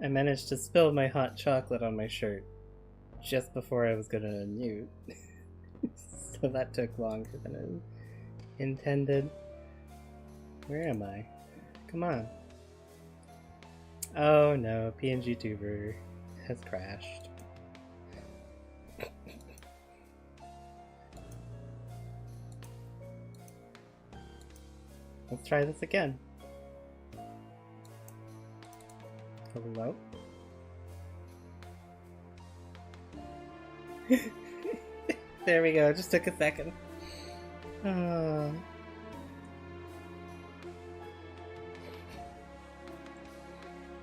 I managed to spill my hot chocolate on my shirt just before I was gonna mute. So that took longer than I intended. Where am I? Come on. Oh no, PNG Tuber has crashed. Let's try this again. Hello? There we go, it just took a second. Oh.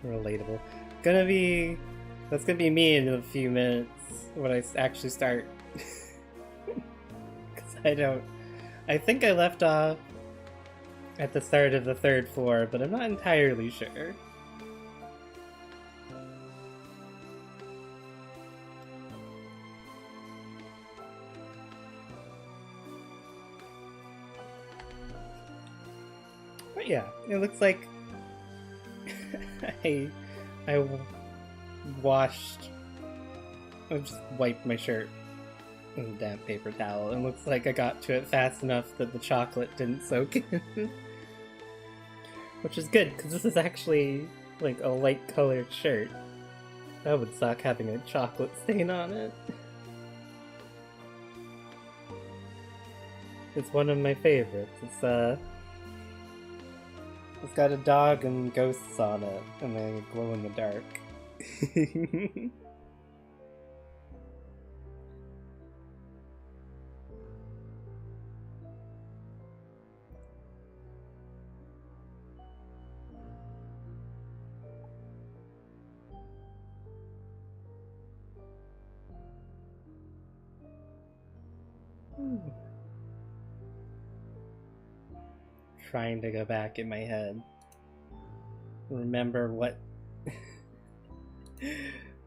Relatable. That's gonna be me in a few minutes when I actually start. Cause I think I left off at the start of the 3rd floor, but I'm not entirely sure. But yeah, it looks like I just wiped my shirt with a damp paper towel, and looks like I got to it fast enough that the chocolate didn't soak in. Which is good, because this is actually like a light colored shirt. That would suck having a chocolate stain on it. It's one of my favorites. It's got a dog and ghosts on it, and they glow in the dark. Trying to go back in my head. Remember what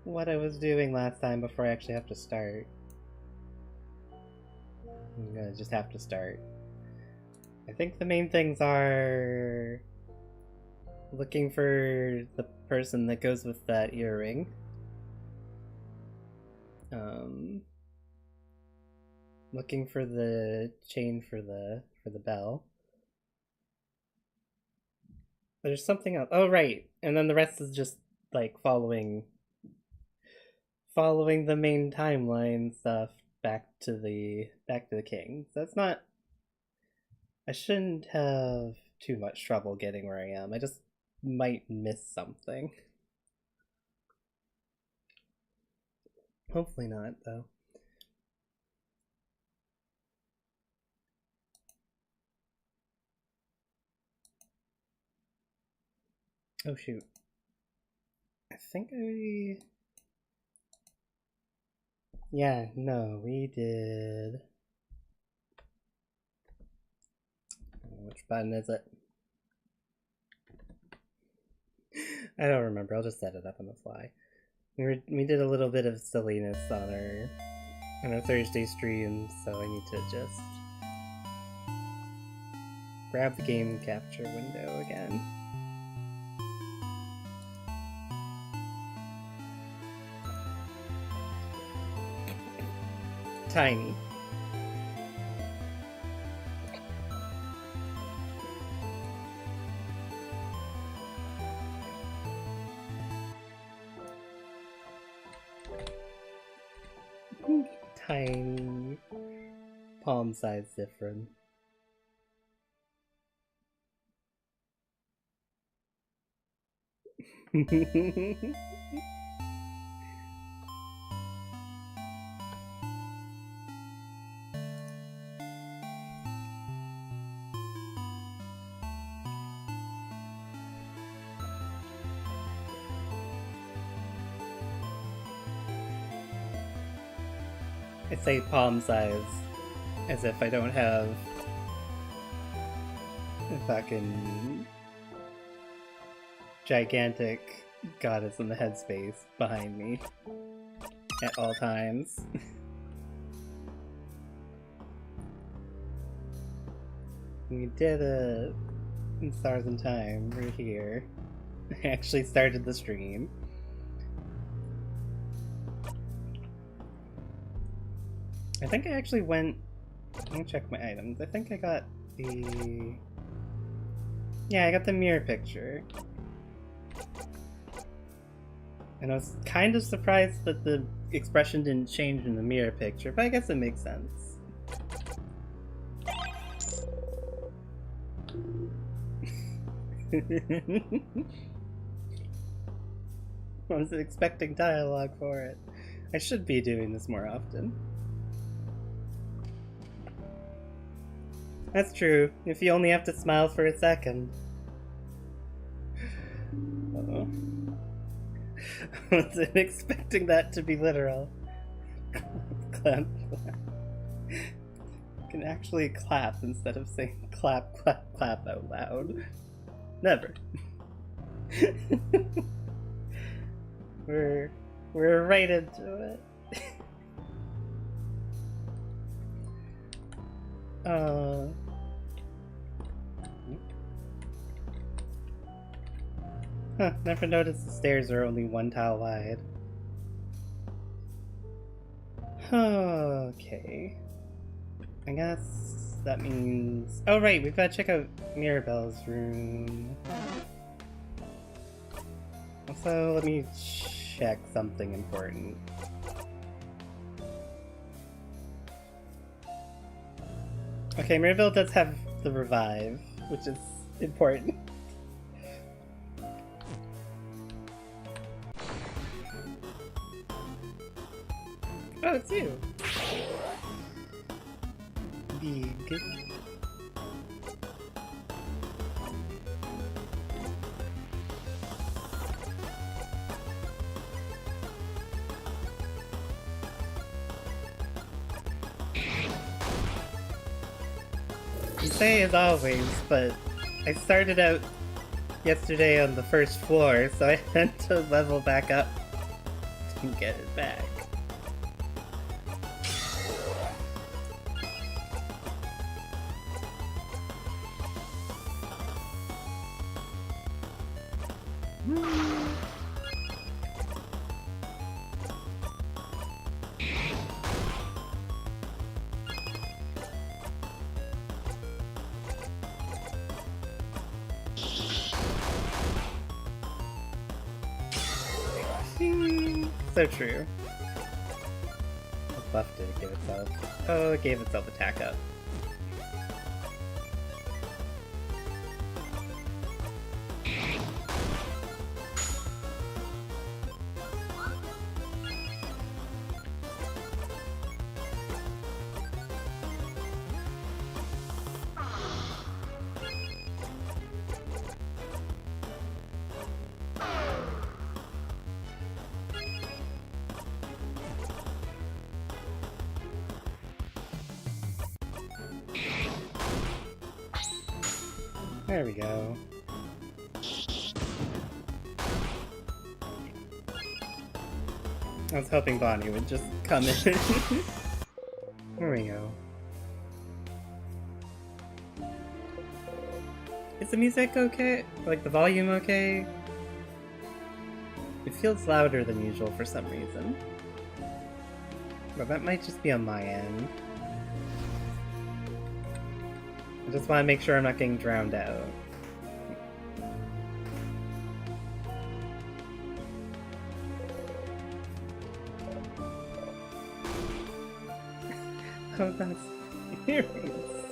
what I was doing last time before I actually have to start. I'm gonna just have to start. I think the main things are looking for the person that goes with that earring. Looking for the chain for the bell. There's something else. Oh right, and then the rest is just like following the main timeline stuff back to the king. So that's not. I shouldn't have too much trouble getting where I am. I just might miss something. Hopefully not, though. Oh shoot. I think yeah, no, we did. Which button is it? I don't remember. I'll just set it up on the fly. We did a little bit of silliness on our Thursday stream, so I need to just grab the game capture window again. Tiny. Tiny. Palm size different. I say palm size as if I don't have a fucking gigantic goddess in the headspace behind me at all times. We did it in Stars in Time. We're here. I actually started the stream. I think I actually went... Let me check my items. I think I got the... Yeah, I got the mirror picture. And I was kind of surprised that the expression didn't change in the mirror picture, but I guess it makes sense. I was expecting dialogue for it. I should be doing this more often. That's true, if you only have to smile for a second. Uh-oh. I wasn't expecting that to be literal. Clap, clap. You can actually clap instead of saying clap, clap, clap out loud. Never. We're right into it. Huh, never noticed the stairs are only one tile wide. Okay. I guess that means... Oh right, we've got to check out Mirabelle's room. Also, let me check something important. Okay, Mirabelle does have the revive, which is important. Oh, it's you! Big. say as always, but I started out yesterday on the first floor, so I had to level back up to get it back. So true. What buff did it give itself? Oh, it gave itself attack up. There we go. I was hoping Bonnie would just come in. There we go. Is the music okay? Like the volume okay? It feels louder than usual for some reason. But that might just be on my end. I just want to make sure I'm not getting drowned out. Oh, that's earrings.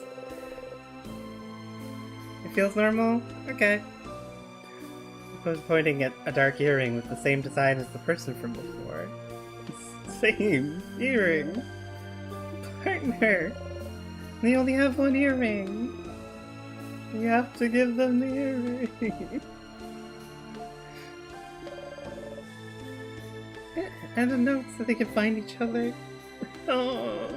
It feels normal? Okay. I was pointing at a dark earring with the same design as the person from before. Same earring. Partner. They only have one earring. You have to give them the earring. And a note so they can find each other. Oh.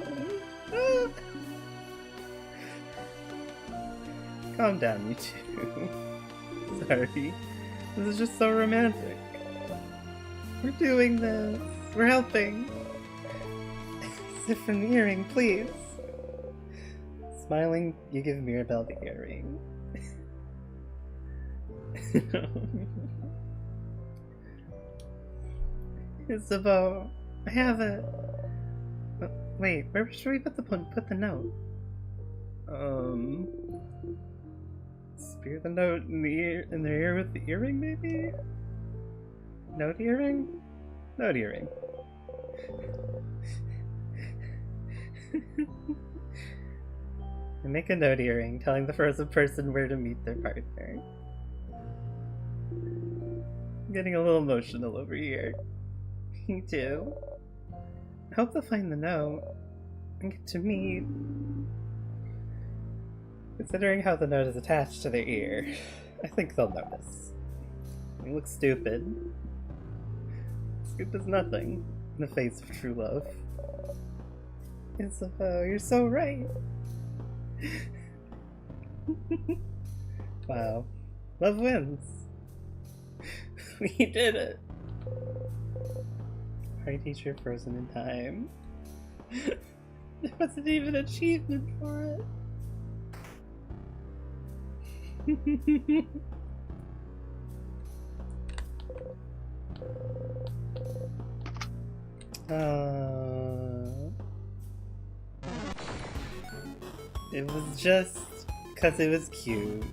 Calm down, you two. Sorry. This is just so romantic. We're doing this. We're helping. Sit from the earring, please. Smiling, you give Mirabelle the earring. Isabeau, I have it. Wait, where should we put the note? Spear the note in the ear with the earring, maybe? Note earring? Note earring. And make a note earring telling the frozen person where to meet their partner. I'm getting a little emotional over here. Me too. I hope they'll find the note and get to meet. Considering how the note is attached to their ear, I think they'll notice. They look stupid. Stupid as nothing in the face of true love. Isabeau, you're so right. Wow. Love wins. We did it. Our teacher frozen in time. There wasn't even an achievement for it. It was just because it was cute.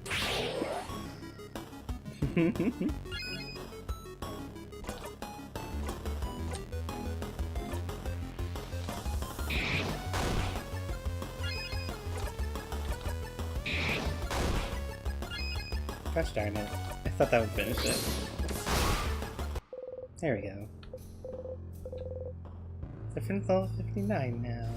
Gosh darn it. I thought that would finish it. There we go. Difference level 59 now.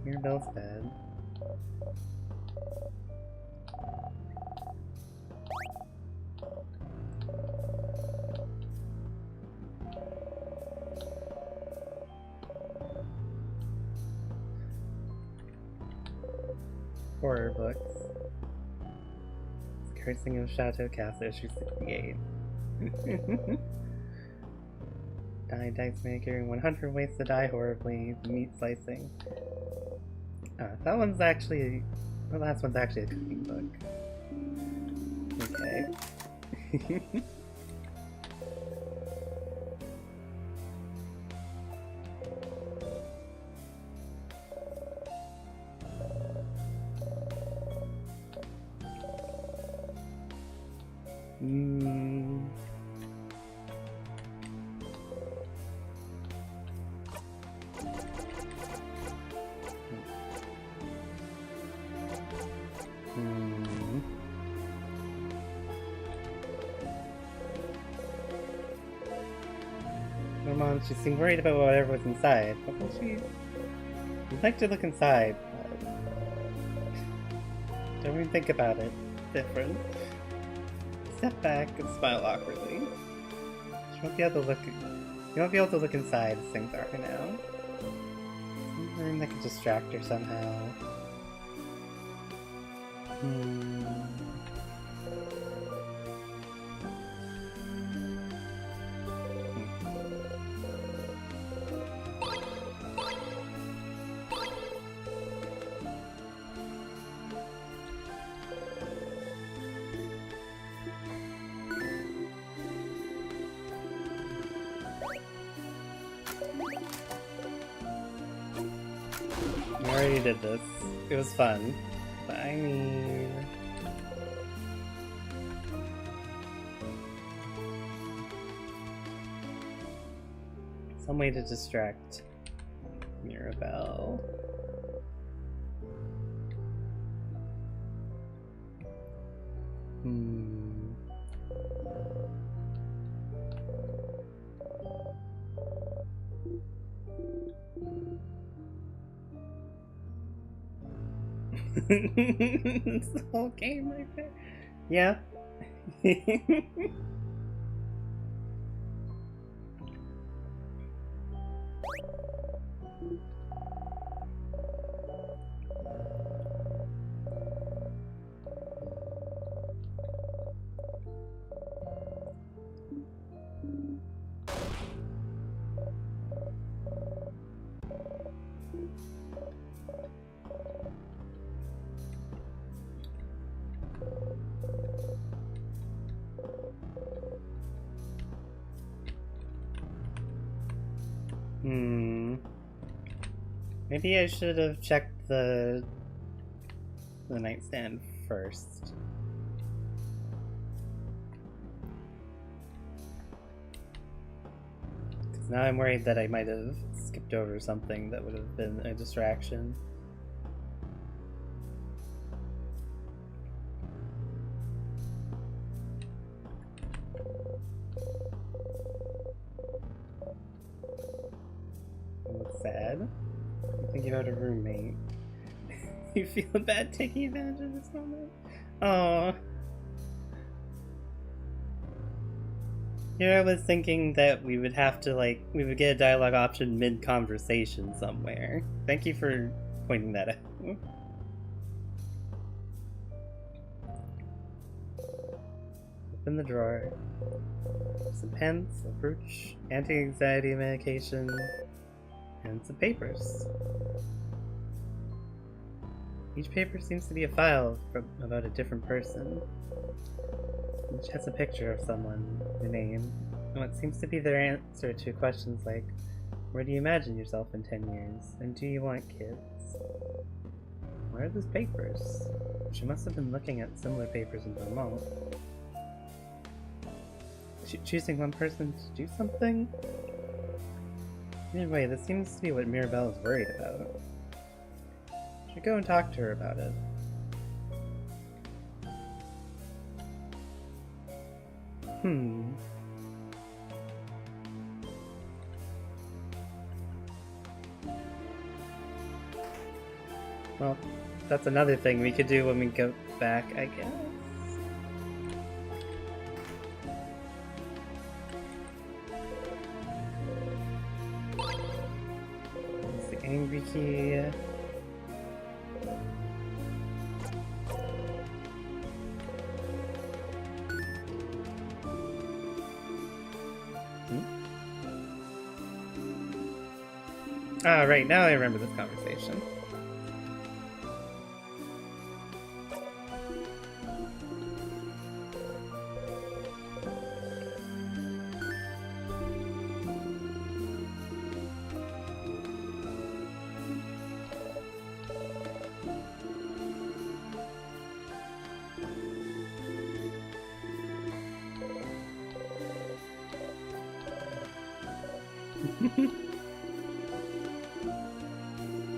Mirabelle's bed. horror books. Cursing of Chateau Castle, issue 68. Die Dice Maker, 100 Ways to Die Horribly, Meat Slicing. That one's actually... The last one's actually a cooking book. Okay. My mom, she seemed worried about whatever was inside. Well, she'd like to look inside, but don't even think about it. Different. Step back and smile awkwardly. She won't be able to look. You won't be able to look inside as things are now. Something that could distract her somehow. I already did this. It was fun. But I mean... some way to distract Mirabelle. It's the whole game right there. Yeah. Maybe I should have checked the nightstand first. Because now I'm worried that I might have skipped over something that would have been a distraction. Sad. You think you had a roommate. You feel bad taking advantage of this moment? Aww. Here I was thinking that we would have to, like, we would get a dialogue option mid-conversation somewhere. Thank you for pointing that out. Open the drawer. Some pens, a brooch, anti-anxiety medication, and some papers. Each paper seems to be a file about a different person. Each has a picture of someone, their name, and what seems to be their answer to questions like, where do you imagine yourself in 10 years? And do you want kids? Where are those papers? She must have been looking at similar papers in Vermont. Choosing one person to do something? Either way, this seems to be what Mirabelle is worried about. Should go and talk to her about it. Well, that's another thing we could do when we go back, I guess. It's the angry key. Ah, right, now I remember this conversation.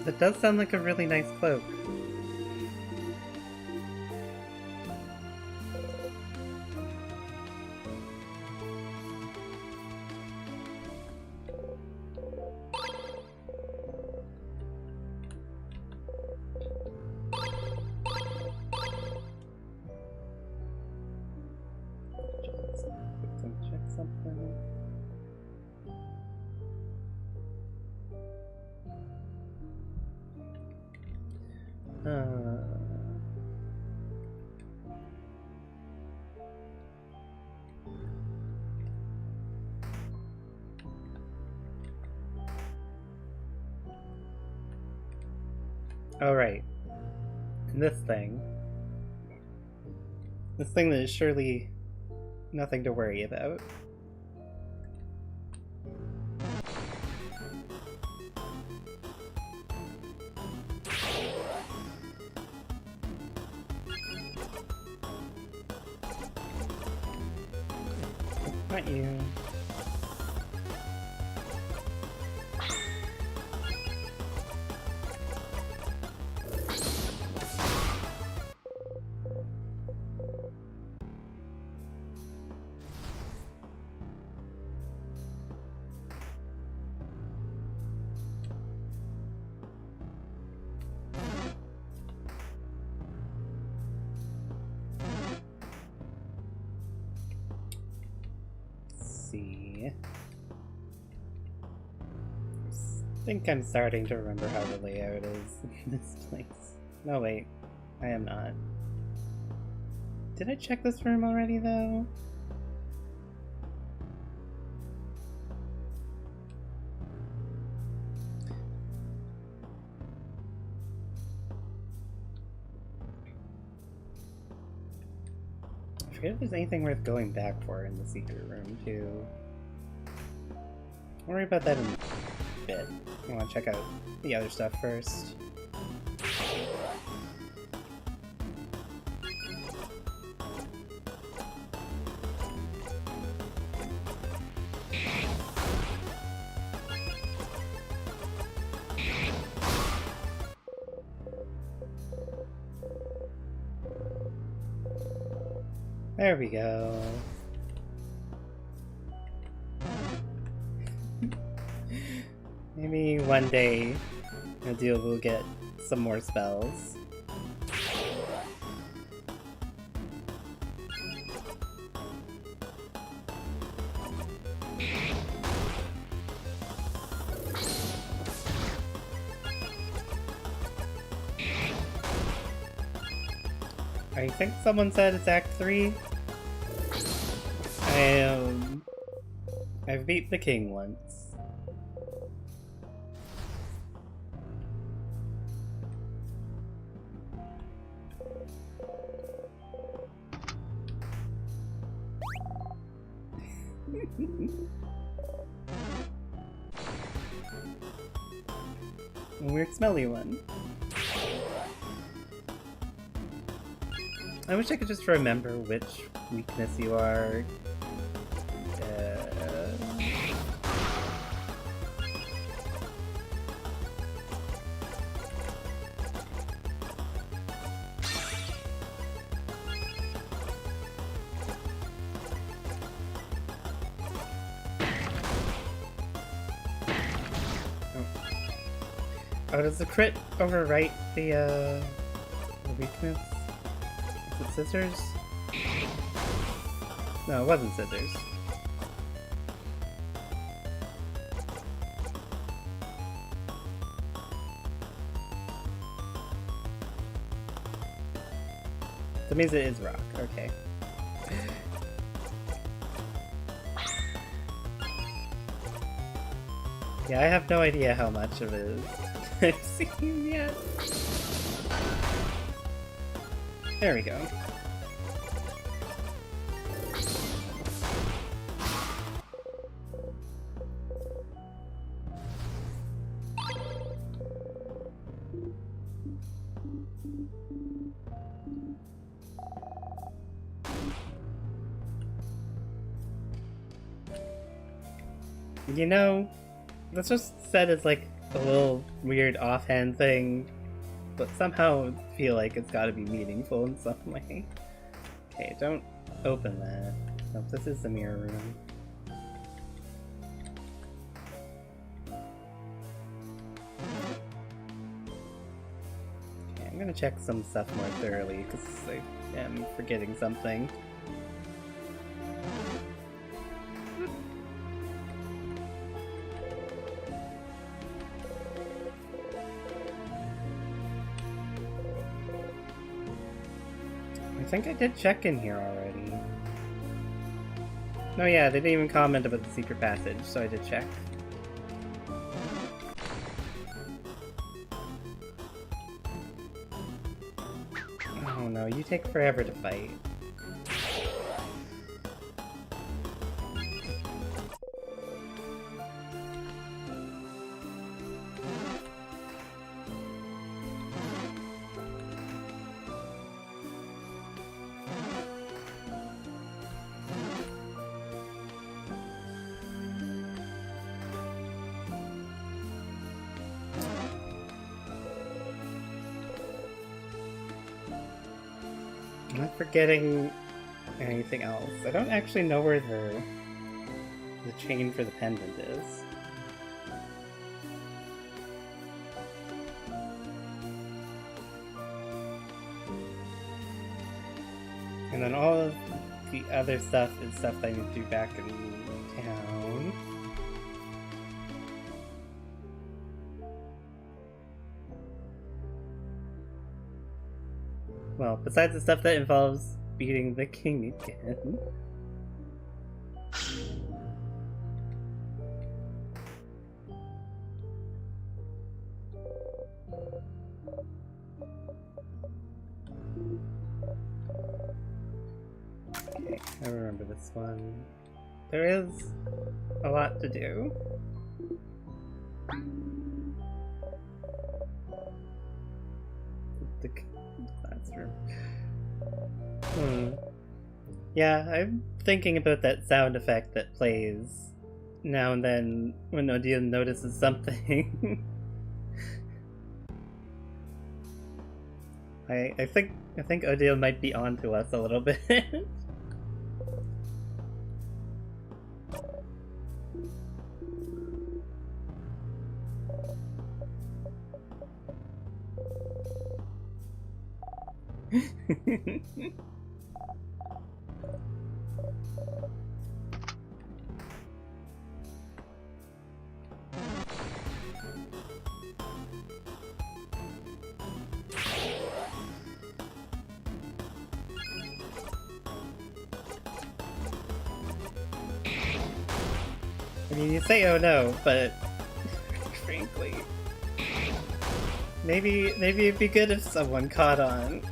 It does sound like a really nice cloak. Check something. Oh, right. And this thing. This thing that is surely nothing to worry about. Not you. See. I think I'm starting to remember how the layout is in this place. No, wait. I am not. Did I check this room already, though? I forget if there's anything worth going back for in the secret room, too. I'll worry about that in a bit. I want to check out the other stuff first. There we go. Maybe one day Adil will get some more spells. I think someone said it's Act 3. I've beat the king once. A weird smelly one. I wish I could just remember which weakness you are. Oh, does the crit overwrite the weakness? Is it scissors? No, it wasn't scissors. That means it is rock, okay. Yeah, I have no idea how much of it I've seen yet. There we go. You know, that's just said as like a little weird offhand thing, but somehow feel like it's gotta be meaningful in some way. Okay, don't open that. Nope, this is the mirror room. Okay, I'm gonna check some stuff more thoroughly because I am forgetting something. I think I did check in here already. No, yeah, they didn't even comment about the secret passage, so I did check. Oh no, you take forever to fight. I'm not forgetting anything else. I don't actually know where the chain for the pendant is. And then all of the other stuff is stuff that I need to do back in town. Well, besides the stuff that involves beating the king again. Okay, I remember this one. There is a lot to do. The classroom. Yeah, I'm thinking about that sound effect that plays now and then when Odile notices something. I think Odile might be onto us a little bit. I mean, you say oh no, but frankly, maybe it'd be good if someone caught on.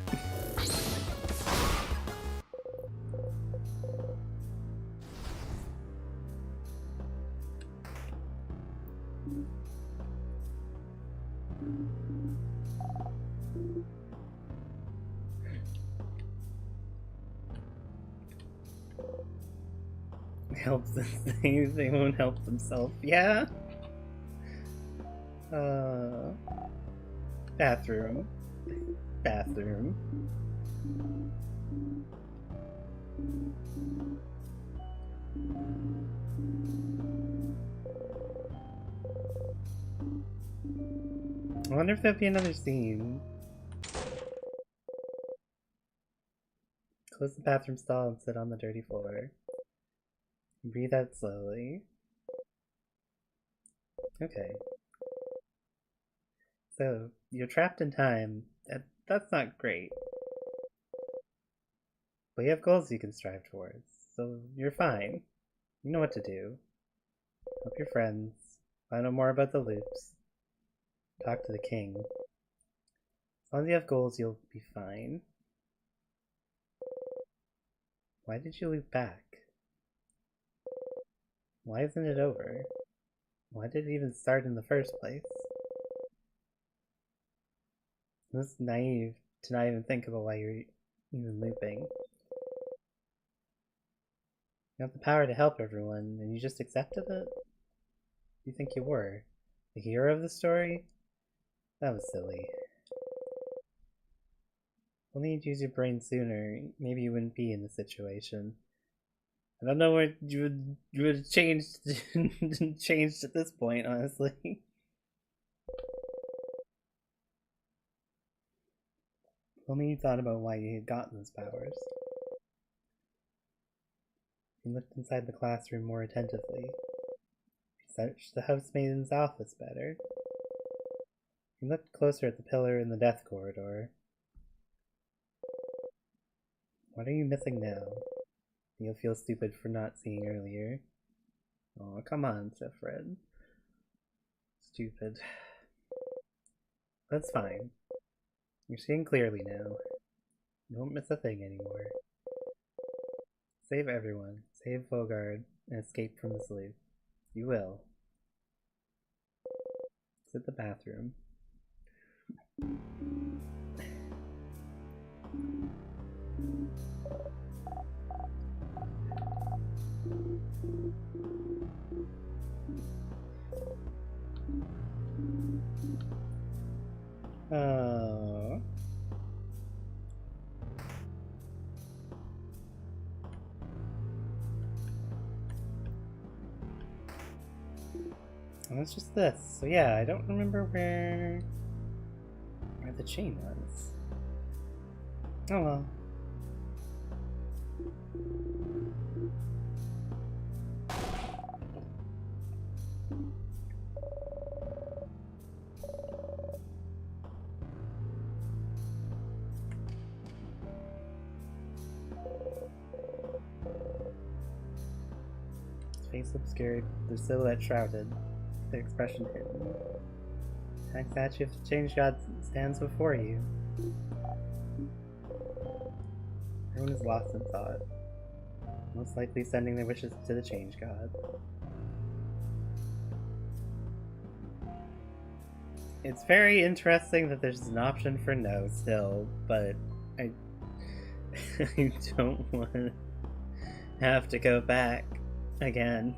Helps them, they won't help themselves. Yeah? Bathroom. Bathroom. I wonder if there'll be another scene. Close the bathroom stall and sit on the dirty floor. Breathe out slowly. Okay. So, you're trapped in time. That's not great. But you have goals you can strive towards, so you're fine. You know what to do. Help your friends. Find out more about the loops. Talk to the king. As long as you have goals, you'll be fine. Why did you loop back? Why isn't it over? Why did it even start in the first place? It's naive to not even think about why you're even looping. You have the power to help everyone, and you just accepted it? You think you were? The hero of the story? That was silly. If only you'd use your brain sooner, maybe you wouldn't be in this situation. I don't know what you would have changed changed at this point, honestly. If only you thought about why you had gotten those powers. You looked inside the classroom more attentively. You searched the housemaiden's office better. You looked closer at the pillar in the death corridor. What are you missing now? You'll feel stupid for not seeing earlier. Oh, come on, Siffred. Stupid. That's fine. You're seeing clearly now. You won't miss a thing anymore. Save everyone. Save Vogard and escape from this loop. You will. It's at the bathroom. Oh. And it's just this. So yeah, I don't remember where the chain was. Oh well. Face obscured, the silhouette shrouded, the expression hidden. Thanks that you have to change God stands before you. Everyone is lost in thought, most likely sending their wishes to the Change God. It's very interesting that there's an option for no still, but I don't want to have to go back again.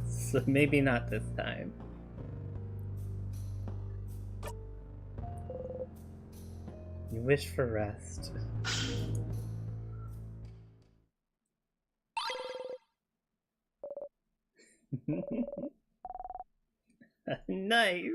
So maybe not this time. You wish for rest. A knife!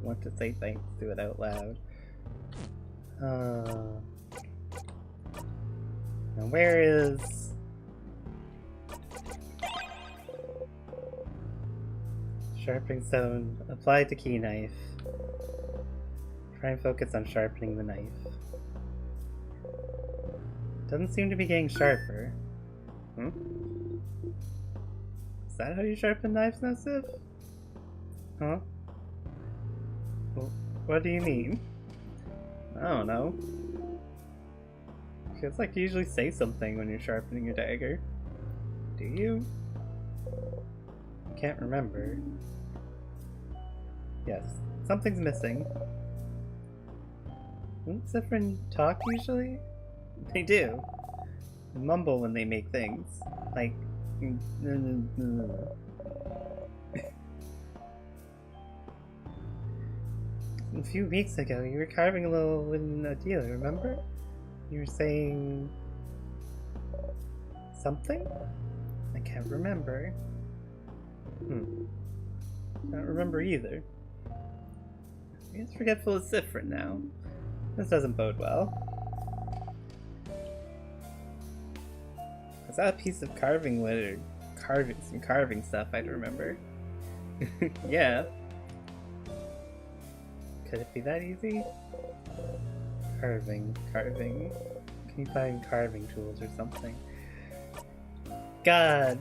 Want to say thanks to it out loud. Now where is... Sharpening stone applied to key knife. Try and focus on sharpening the knife. Doesn't seem to be getting sharper. Hmm? Is that how you sharpen knives now, Civ? Huh? Well, what do you mean? I don't know. Feels like you usually say something when you're sharpening your dagger. Do you? Can't remember. Yes, something's missing. Doesn't Siffrin talk usually? They do. They mumble when they make things. Like... A few weeks ago, you were carving a little wooden dealer, remember? You were saying... something? I can't remember. I don't remember either. I guess forgetful is different now. This doesn't bode well. Was that a piece of carving wood or some carving stuff I'd remember? Yeah. Could it be that easy? Carving. Can you find carving tools or something? God!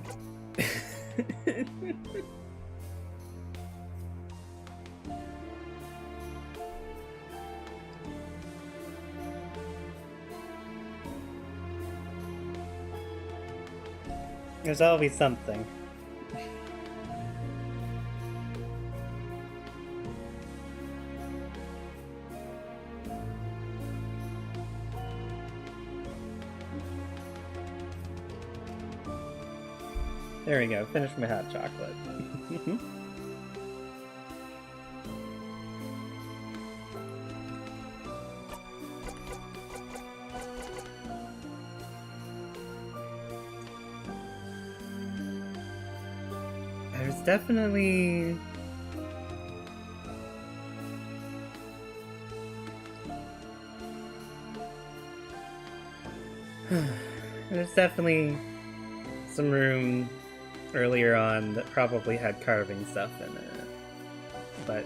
There's always something. There we go, finish my hot chocolate. There's definitely... There's definitely some room earlier on that probably had carving stuff in it, but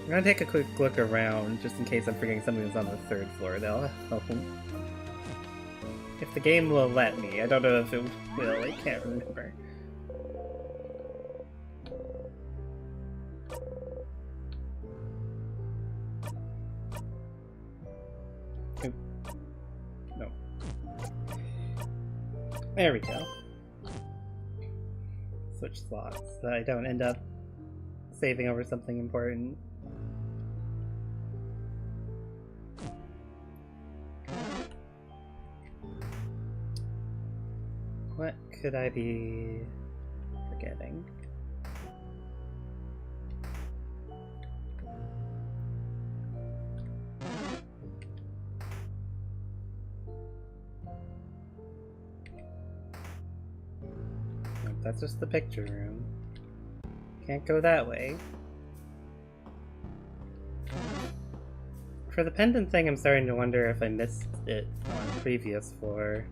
I'm gonna take a quick look around just in case I'm forgetting something that's on the 3rd floor. That'll help. If the game will let me. I don't know if it will, I can't remember. Oop. No. There we go. Switch slots so I don't end up saving over something important. What could I be forgetting? Nope, that's just the picture room. Can't go that way. For the pendant thing, I'm starting to wonder if I missed it on the previous floor.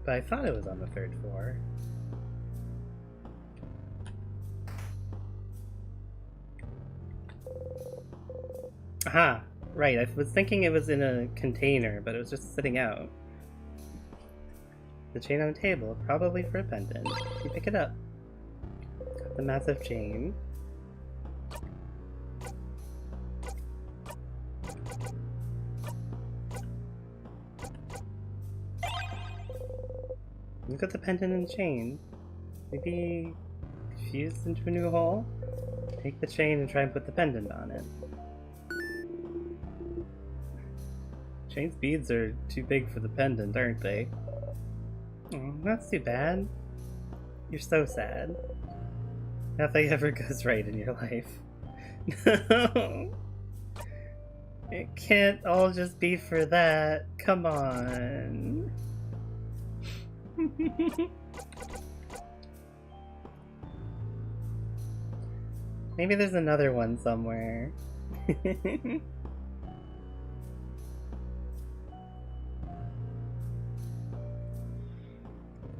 But I thought it was on the 3rd floor. Aha! Right, I was thinking it was in a container, but it was just sitting out. The chain on the table, probably for a pendant. You pick it up. Got the massive chain. Look at the pendant and chain. Maybe fused into a new hole? Take the chain and try and put the pendant on it. Chain's beads are too big for the pendant, aren't they? Oh, that's too bad. You're so sad. Nothing ever goes right in your life. No! It can't all just be for that. Come on. Maybe there's another one somewhere.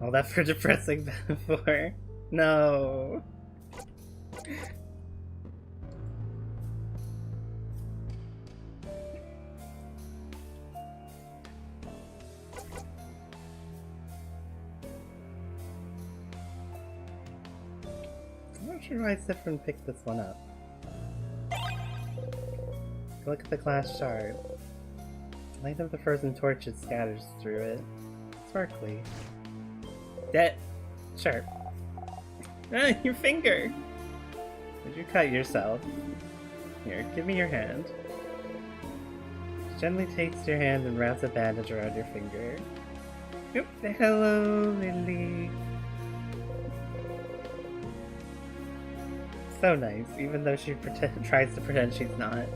All that for depressing metaphor. No. I'm not sure why Sifrin picked this one up. Look at the glass shard. The light of the frozen torches scatters through it. Sparkly. That sharp. Ah, your finger! Did you cut yourself? Here, give me your hand. She gently takes your hand and wraps a bandage around your finger. Oop, hello, Lily. so nice, even though she tries to pretend she's not.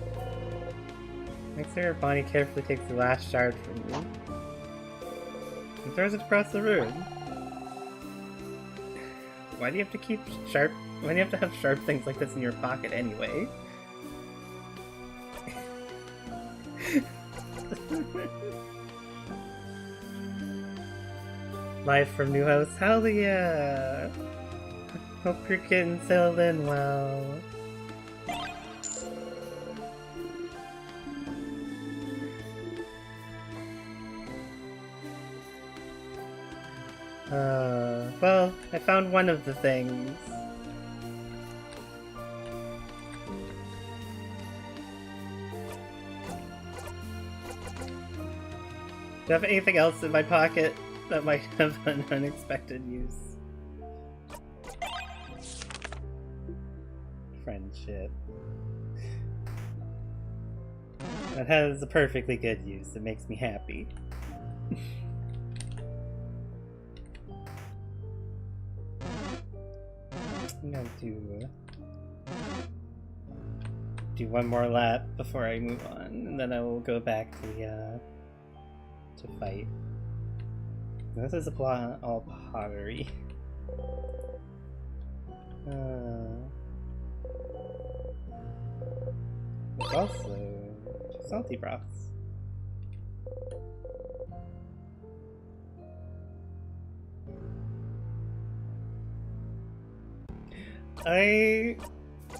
Next to her, Bonnie carefully takes the last shard from you and throws it across the room. Why do you have to keep sharp? Why do you have to have sharp things like this in your pocket anyway? Live from New House, hell yeah! Hope you're getting settled in well. Well, I found one of the things. Do I have anything else in my pocket that might have an unexpected use? Friendship. That has a perfectly good use. It makes me happy. I'm gonna do one more lap before I move on, and then I will go back to the to fight. This is all pottery. There's also salty broths.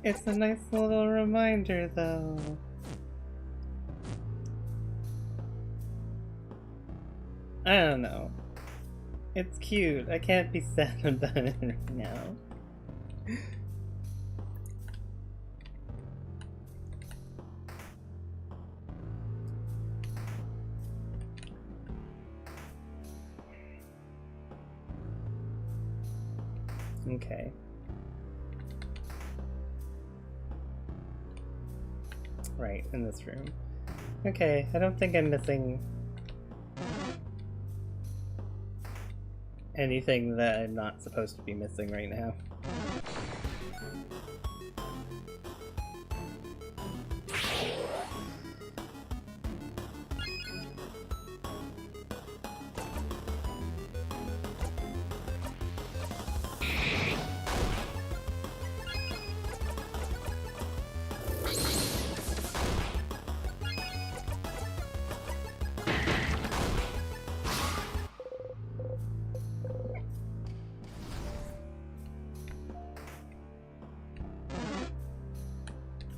It's a nice little reminder, though. I don't know. It's cute. I can't be sad about it right now. Okay. Right, in this room. Okay, I don't think I'm missing anything that I'm not supposed to be missing right now.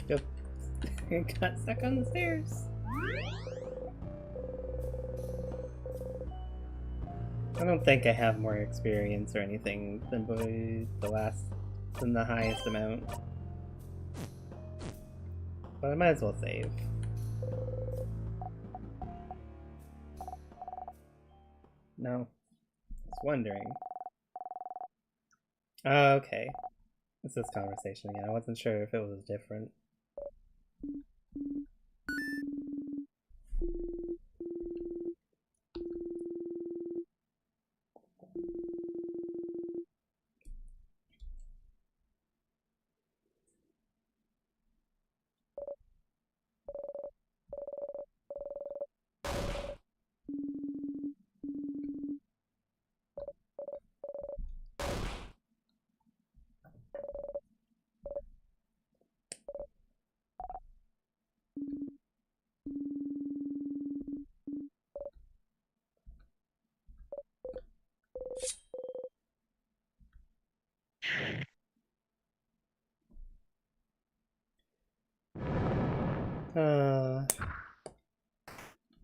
Yep. I got stuck on the stairs. I don't think I have more experience or anything than the highest amount. But I might as well save. No. Just wondering. Oh, okay. It's this conversation again. I wasn't sure if it was different.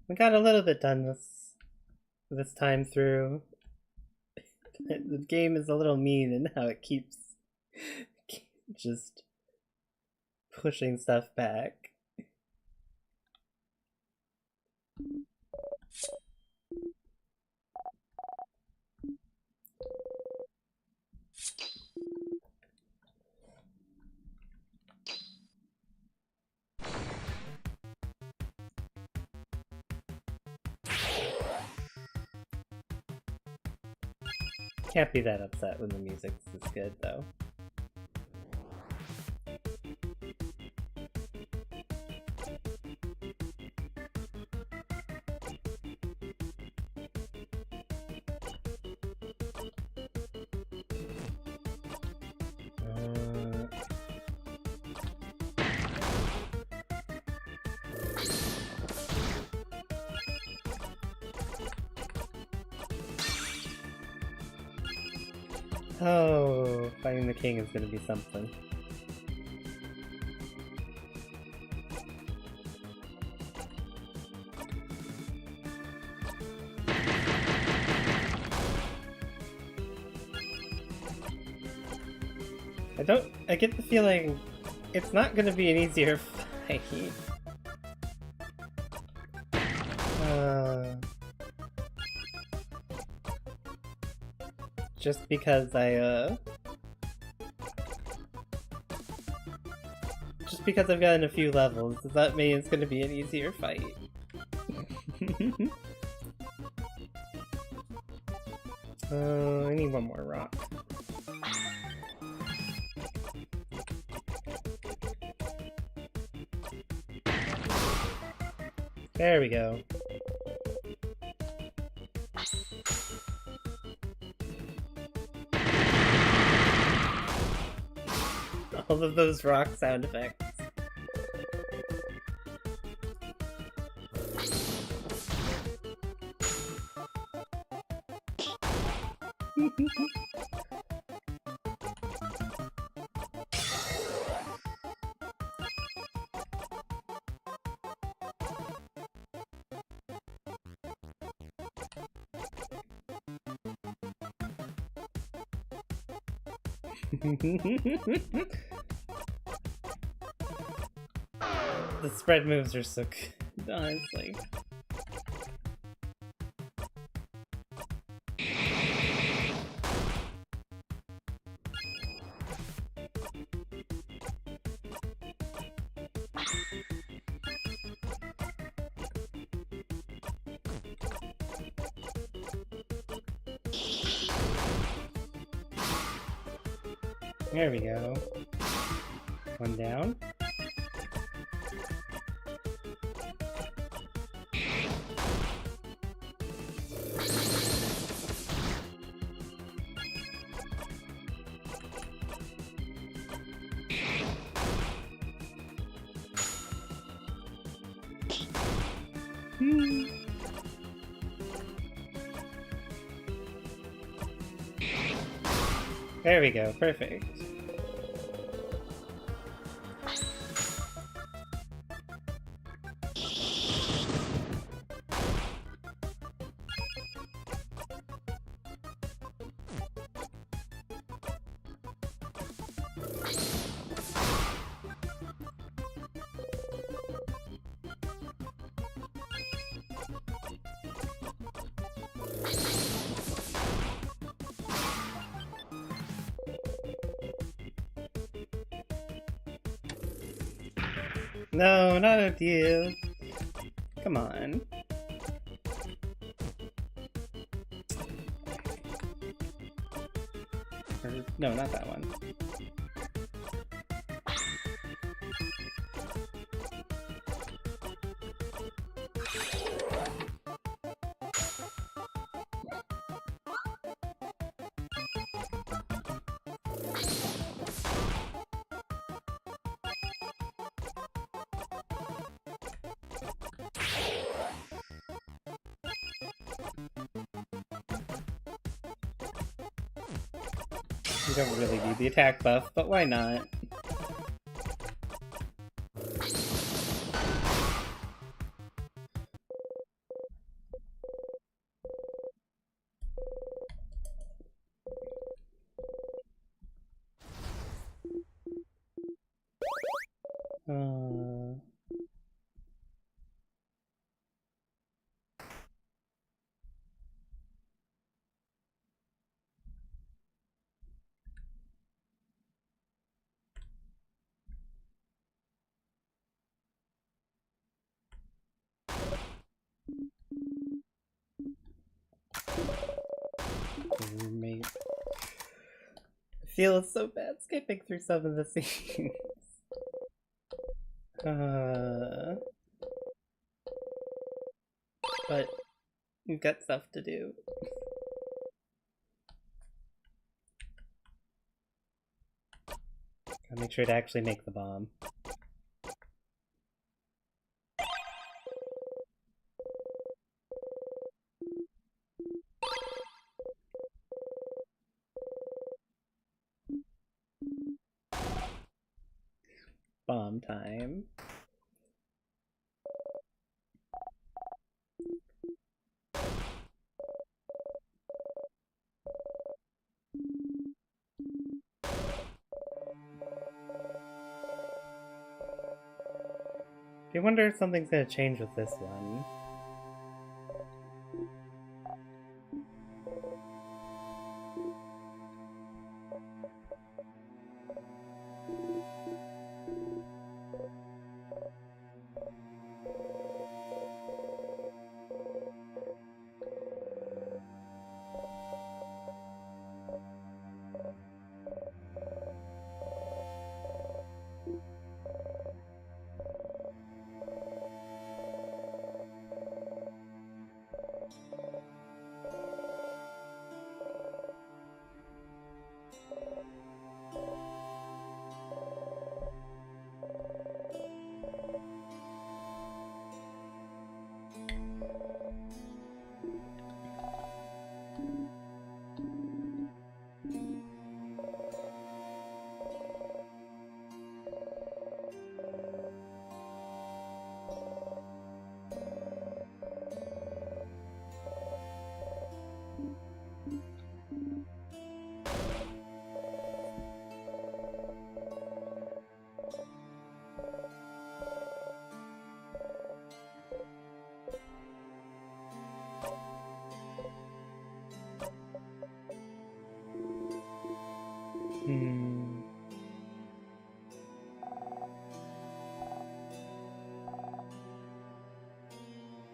We got a little bit done this time through. The game is a little mean in how it keeps just pushing stuff back. Can't be that upset when the music's this good, though. Oh, fighting the king is gonna be something. I get the feeling it's not gonna be an easier fight. Just because just because I've gotten a few levels, does that mean it's gonna be an easier fight? I need one more rock. There we go. All of those rock sound effects. The spread moves are so good, honestly. There we go. One down. There we go, perfect. No, not a deal. Come on. No, not that one. You don't really need the attack buff, but why not? Roommate. I feel so bad skipping through some of the scenes. But you've got stuff to do. Gotta make sure to actually make the bomb. bomb time. I wonder if something's gonna change with this one.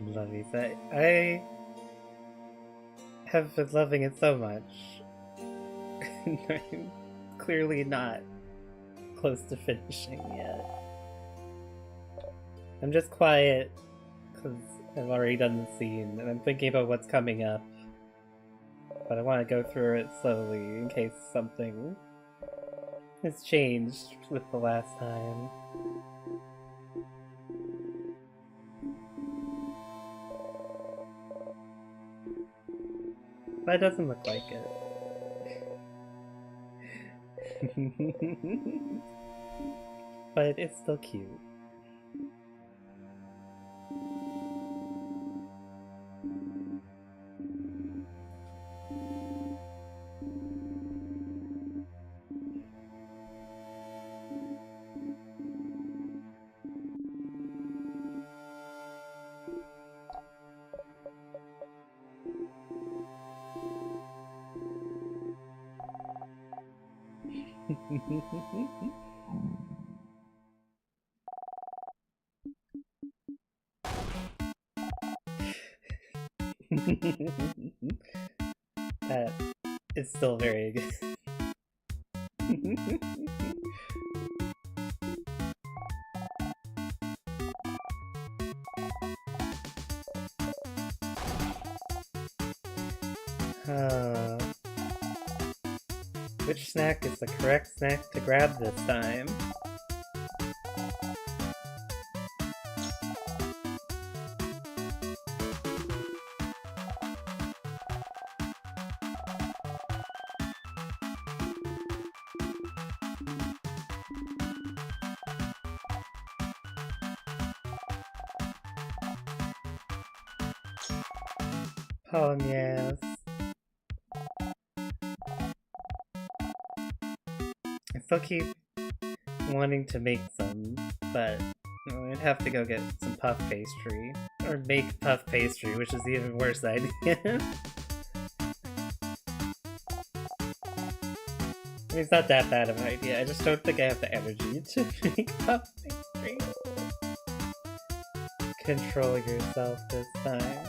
Lovey, I have been loving it so much. I'm clearly not close to finishing yet. I'm just quiet because I've already done the scene and I'm thinking about what's coming up. But I want to go through it slowly in case something has changed with the last time. That doesn't look like it. But it's still cute. That is still very good. Which snack is the correct snack to grab this time? Oh, yes. I still keep wanting to make some, but I'd have to go get some puff pastry. Or make puff pastry, which is the even worse idea. It's not that bad of an idea, I just don't think I have the energy to make puff pastry. Control yourself this time.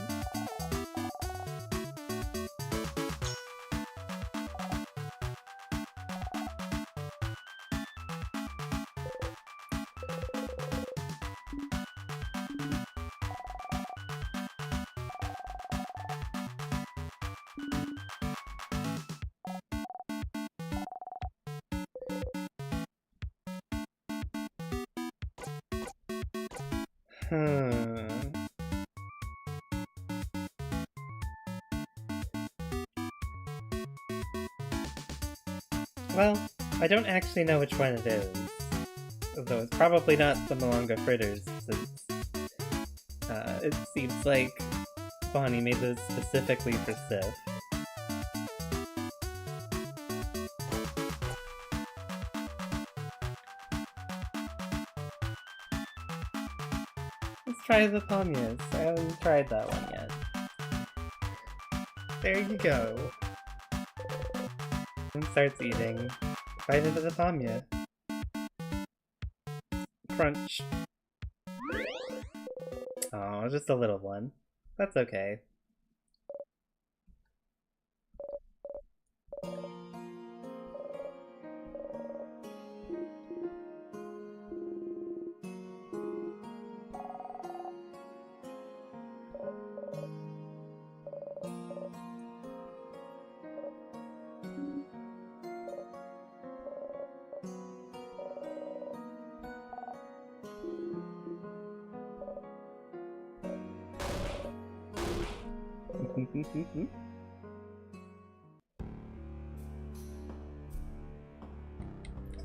Well, I don't actually know which one it is. Though it's probably not the Malanga fritters, since it seems like Bonnie made those specifically for Sif. Let's try the Pamyas. I haven't tried that one yet. There you go. And starts eating. Bite into the Pamya. Crunch. Oh, just a little one. That's okay.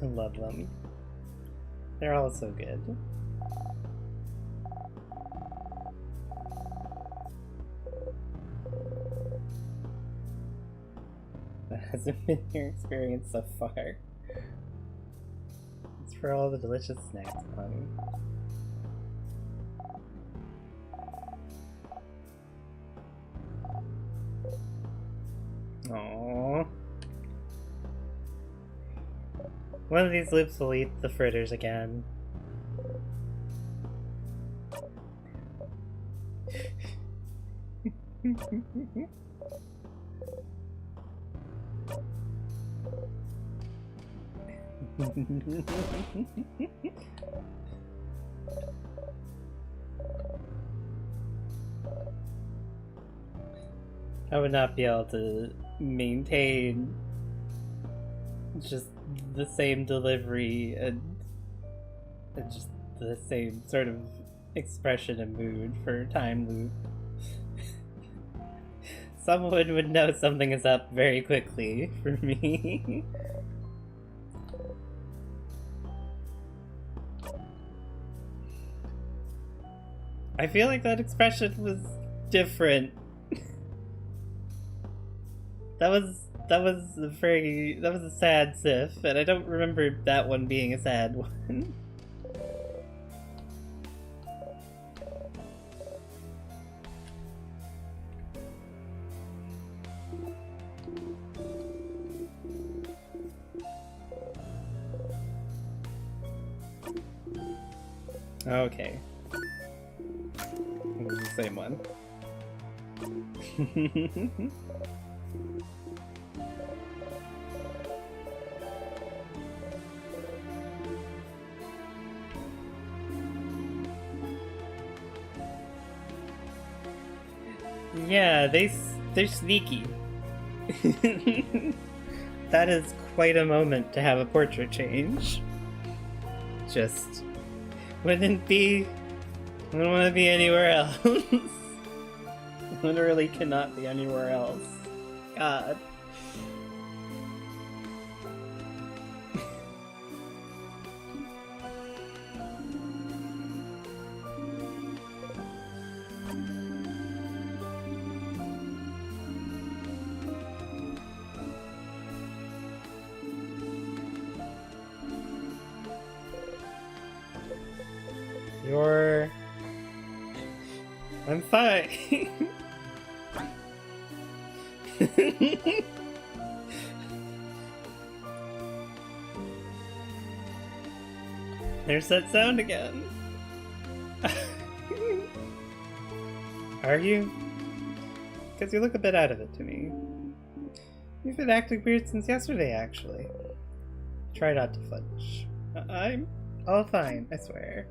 I love them. They're all so good. That hasn't been your experience so far. It's for all the delicious snacks, honey. Aww. One of these loops will eat the fritters again. I would not be able to maintain just the same delivery and just the same sort of expression and mood for time loop. Someone would know something is up very quickly for me. I feel like that expression was different. That was a sad Sif, and I don't remember that one being a sad one. Okay. It was the same one. Yeah, they're sneaky. That is quite a moment to have a portrait change. Just wouldn't want to be anywhere else. Literally cannot be anywhere else. God. I'm fine. There's that sound again. Are you? Because you look a bit out of it to me. You've been acting weird since yesterday, actually. Try not to flinch. I'm all fine, I swear.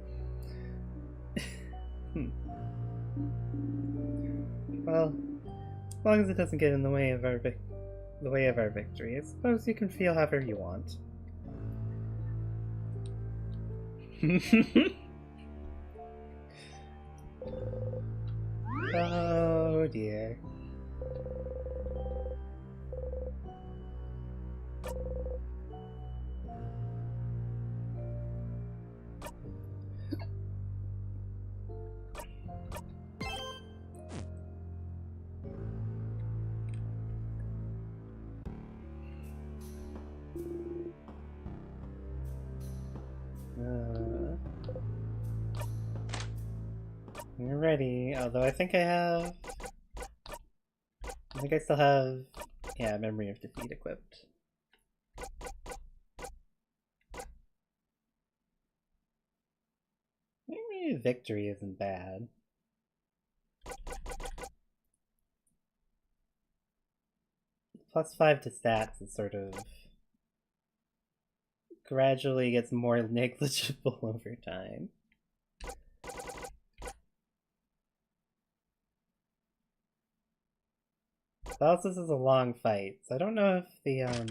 Well, as long as it doesn't get in the way of our victory, I suppose you can feel however you want. Oh dear. You're ready, although I think I still have, yeah, Memory of Defeat equipped. Maybe Victory isn't bad. +5 to stats is sort of gradually gets more negligible over time. But also this is a long fight, so I don't know if the I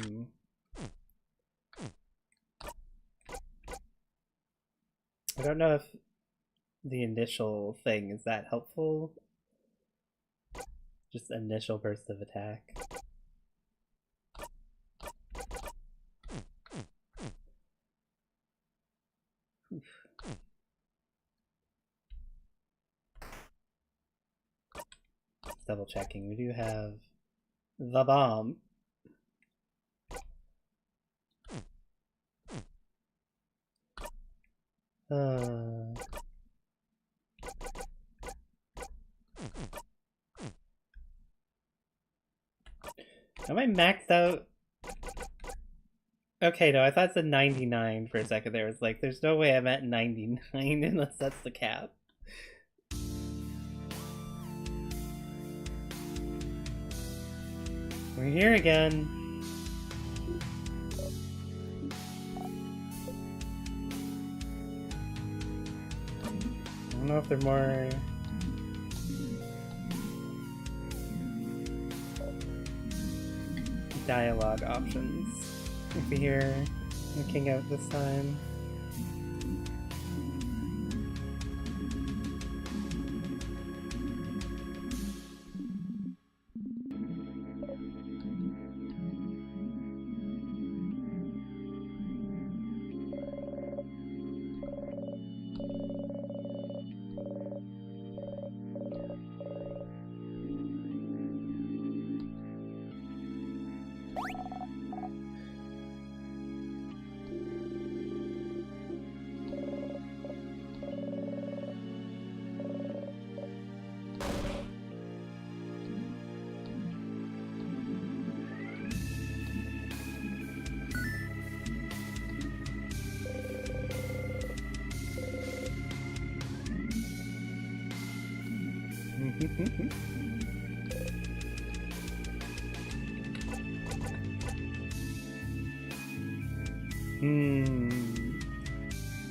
don't know if the initial thing is that helpful. Just initial burst of attack. Just double checking. We do have the bomb. Am I maxed out? Okay, no, I thought it said 99 for a second there. It's like, there's no way I'm at 99 unless that's the cap. We're here again. I don't know if there are more... dialogue options if we hear the king out this time.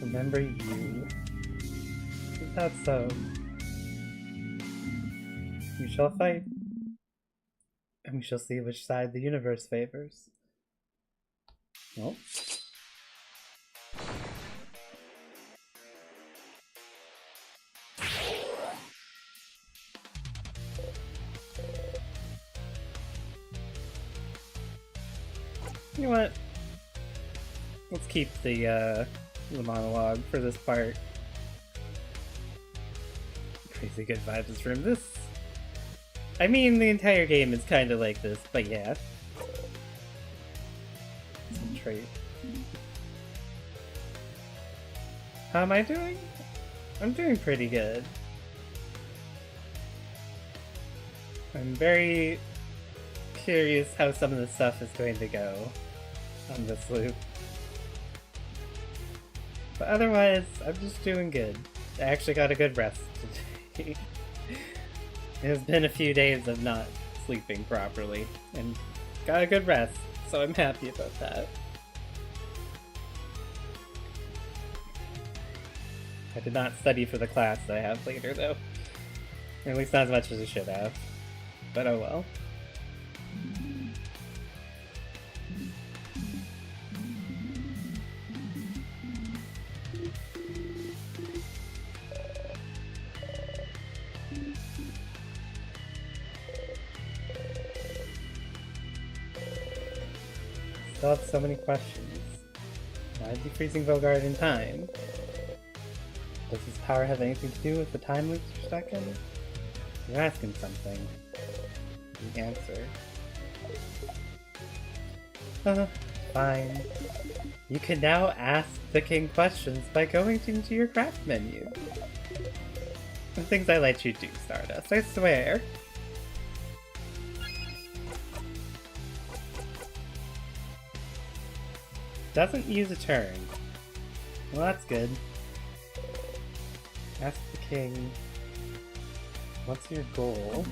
Remember you. Is that so? We shall fight, and we shall see which side the universe favors. Well. You know what? Let's keep the monologue for this part. Crazy good vibes from this. I mean, the entire game is kind of like this, but yeah. Some trait. How am I doing? I'm doing pretty good. I'm very curious how some of the stuff is going to go on this loop. But otherwise, I'm just doing good. I actually got a good rest today. It has been a few days of not sleeping properly, and got a good rest, so I'm happy about that. I did not study for the class that I have later, though. Or at least not as much as I should have. But oh well. Still have so many questions. Why is he freezing Vogard in time? Does his power have anything to do with the time loops you're stuck in? You're asking something. The answer. Fine. You can now ask the king questions by going into your craft menu. The things I let you do, Stardust, I swear. Doesn't use a turn. Well, that's good. Ask the king. What's your goal?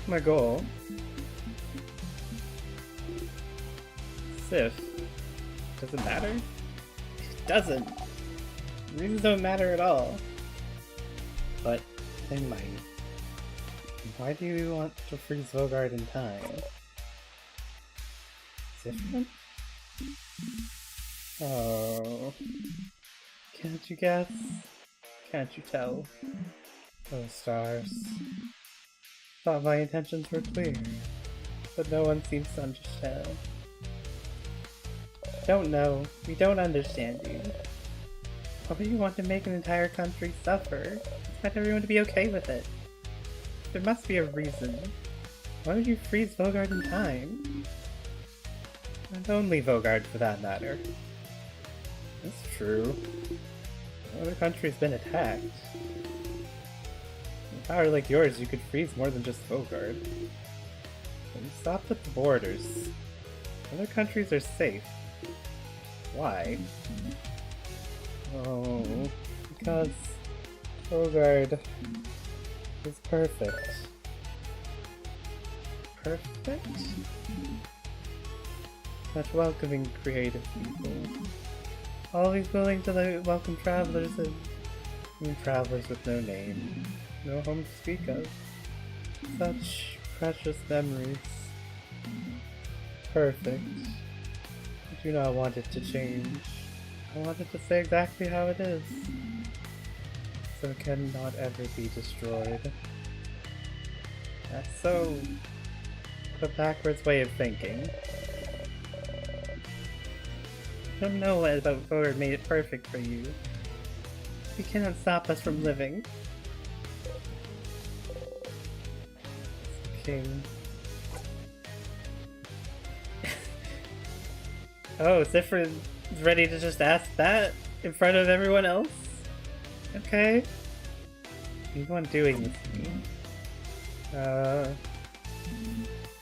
My goal? Sif. Does it matter? It doesn't. Reasons don't matter at all. But they might. Why do you want to freeze Vogard in time? Different? Oh. Can't you guess? Can't you tell? Oh, stars. Thought my intentions were clear, but no one seems to understand. Don't know. We don't understand you. Why would you want to make an entire country suffer? Expect everyone to be okay with it. There must be a reason. Why would you freeze Vogard in time? And only Vogard, for that matter. That's true. No other country's been attacked. With a power like yours, you could freeze more than just Vogard. But you stopped at the borders. Other countries are safe. Why? Oh, because Vogard is perfect. Perfect? Such welcoming, creative people. Always willing to welcome travelers and travelers with no name, no home to speak of. Such precious memories. Perfect. I do not want it to change. I want it to stay exactly how it is. So it cannot ever be destroyed. That's so... a backwards way of thinking. I don't know what about Vogard made it perfect for you. You cannot stop us from living. King. Oh, Sifrin is ready to just ask that in front of everyone else? Okay. He's one doing this to me.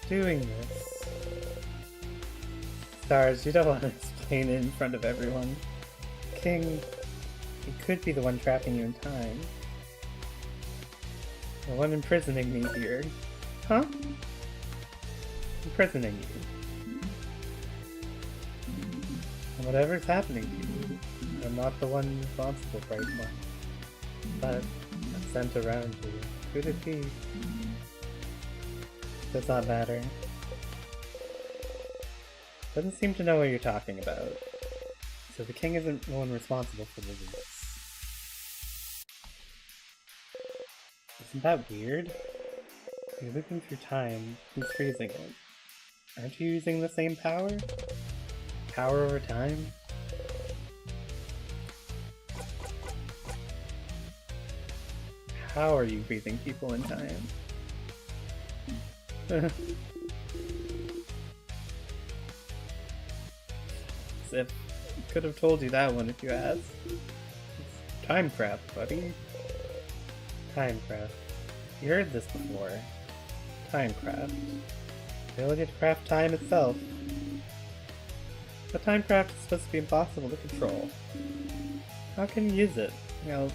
Doing this. Stars, you don't want to explain it in front of everyone. King, he could be the one trapping you in time. The one imprisoning me here. Huh? Imprisoning you. And whatever's happening to you, I'm not the one responsible right now. But I'm sent around you. Could it be? Does not matter. Doesn't seem to know what you're talking about. So the king isn't the one responsible for the release. Isn't that weird? You're looking through time, he's freezing it. Aren't you using the same power? Power over time? How are you freezing people in time? Sif, could have told you that one if you asked. It's Timecraft, buddy. Timecraft. You heard this before. Timecraft. The ability to craft time itself. But Timecraft is supposed to be impossible to control. How can you use it? You know,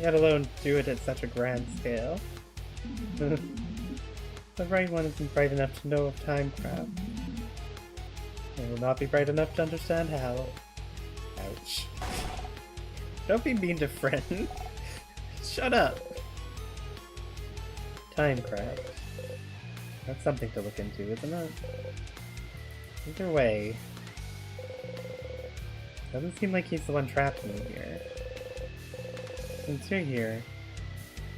let alone do it at such a grand scale. The right one isn't bright enough to know of Timecraft. They will not be bright enough to understand how. Ouch. Don't be mean to friend. Shut up. Timecraft. That's something to look into, isn't it? Either way, doesn't seem like he's the one trapping you here. Since you're here,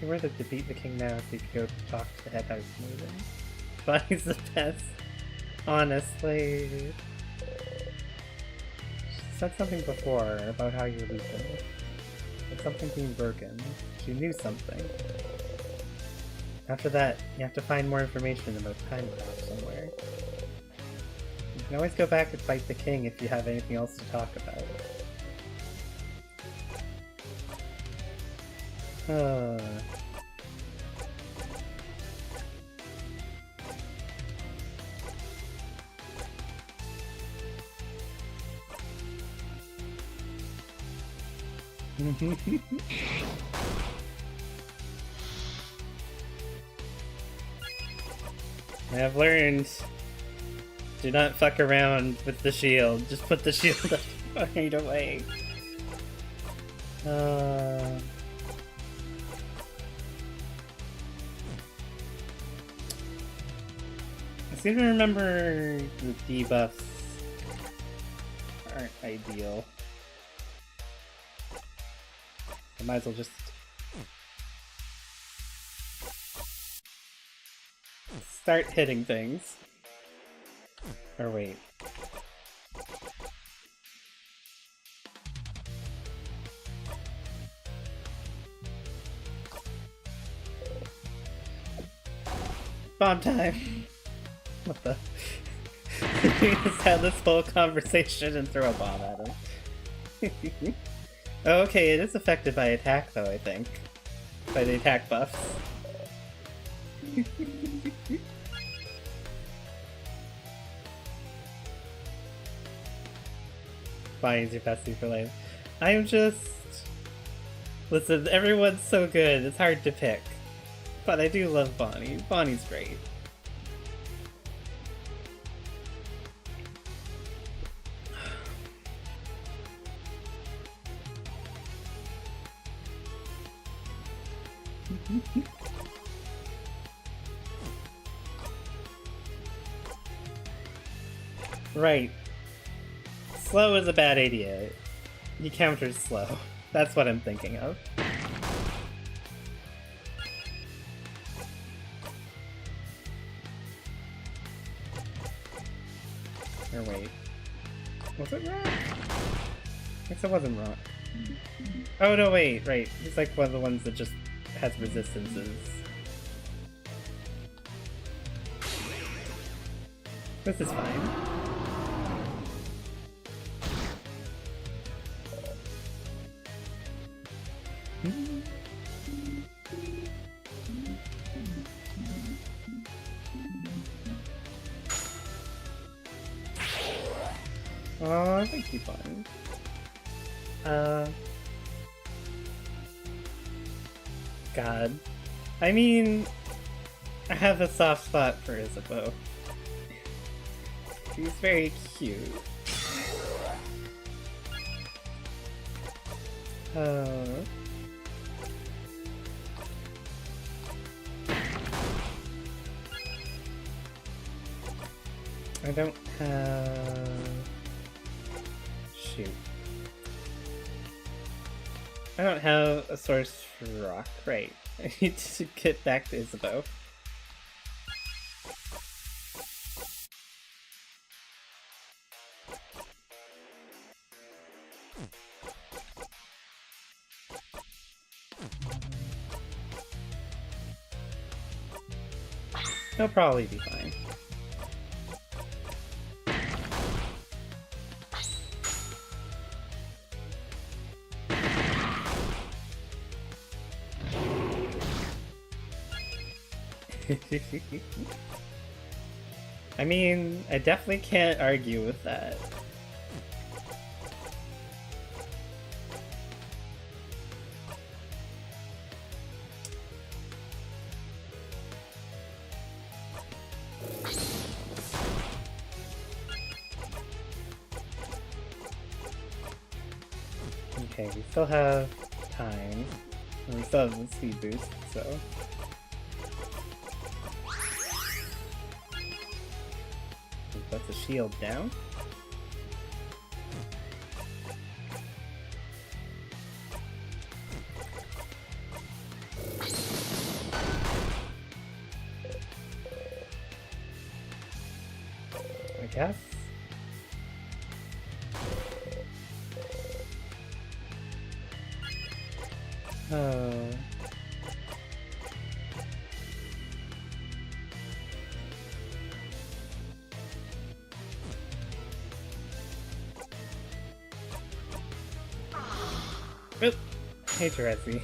you're worth it to beat the king now so you could go talk to the head house moving. Buddy's the best. Honestly. She said something before about how you're leaving. But something being broken. She knew something. After that, you have to find more information about Timecraft somewhere. You can always go back and fight the king if you have anything else to talk about. Uh. I have learned. Do not fuck around with the shield. Just put the shield right away. I seem to remember the debuffs aren't ideal. I might as well just start hitting things. Or wait. Bomb time! What the? Just have this whole conversation and throw a bomb at him. Okay, it is affected by attack though, I think. By the attack buffs. Bonnie's your bestie for life. I'm just... Listen, everyone's so good, it's hard to pick. But I do love Bonnie. Bonnie's great. Right. Slow is a bad idea. He counters slow. That's what I'm thinking of. Or wait. Was it Rock? I guess it wasn't Rock. Oh no, wait, right. He's like one of the ones that just has resistances. This is fine. Oh, I think he's fine. God. I mean, I have a soft spot for Isabeau. He's very cute. I don't have... Shoot. I don't have a source for rock. Right. I need to get back to Isabeau. He'll probably be fine. I mean, I definitely can't argue with that. Okay, we still have time. And we still have the speed boost, so... That's a shield down. I guess. Oh. Oop. Hey, Terezi.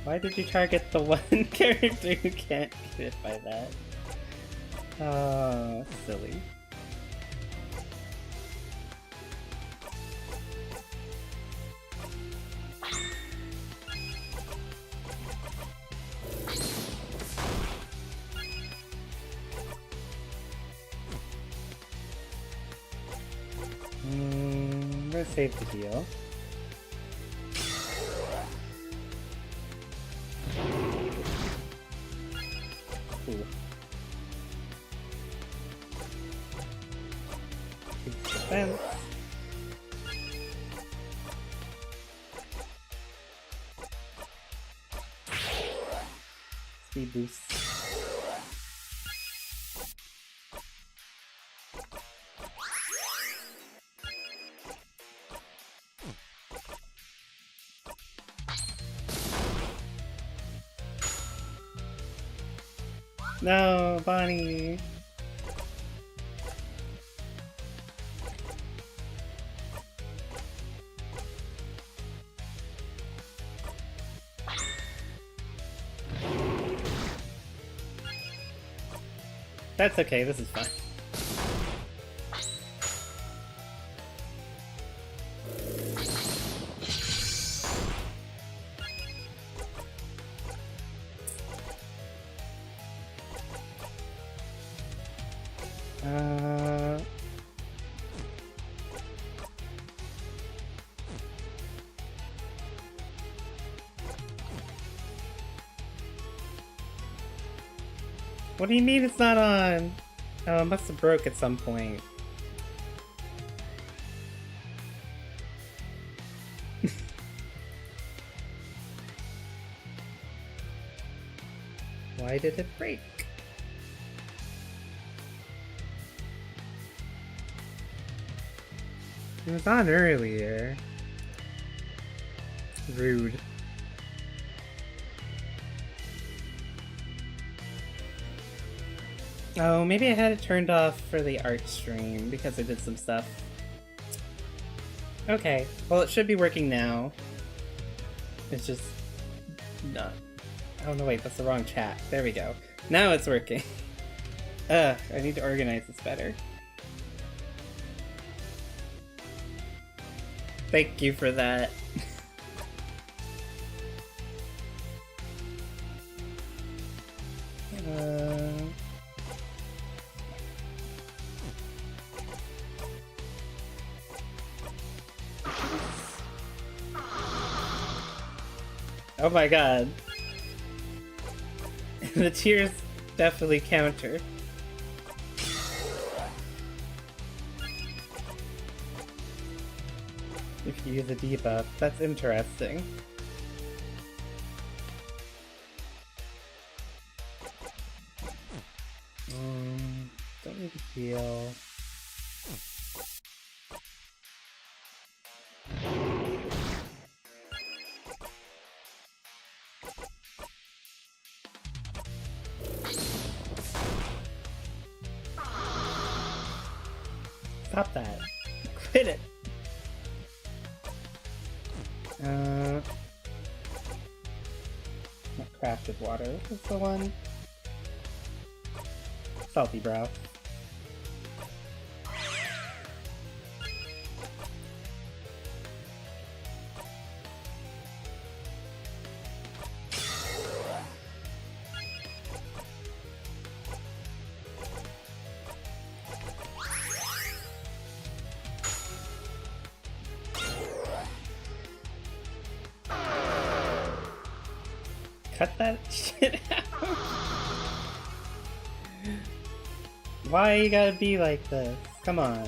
Why did you target the one character who can't get hit by that? Oh, silly. I'm gonna save the heal. Cool. Defense. Speed boost. No, Bonnie. That's okay, this is fine. What do you mean it's not on? Oh, it must have broke at some point. Why did it break? It was on earlier. Rude. Oh, maybe I had it turned off for the art stream because I did some stuff. Okay, well it should be working now. It's just not. Oh no, wait, that's the wrong chat. There we go. Now it's working. Ugh, I need to organize this better. Thank you for that. Oh my god. The tears definitely counter. If you use a debuff, that's interesting. Don't need to heal. Stop that. Quit it. Not crafted water. This is the one. Salty brow. Cut that shit out. Why you gotta be like this? Come on.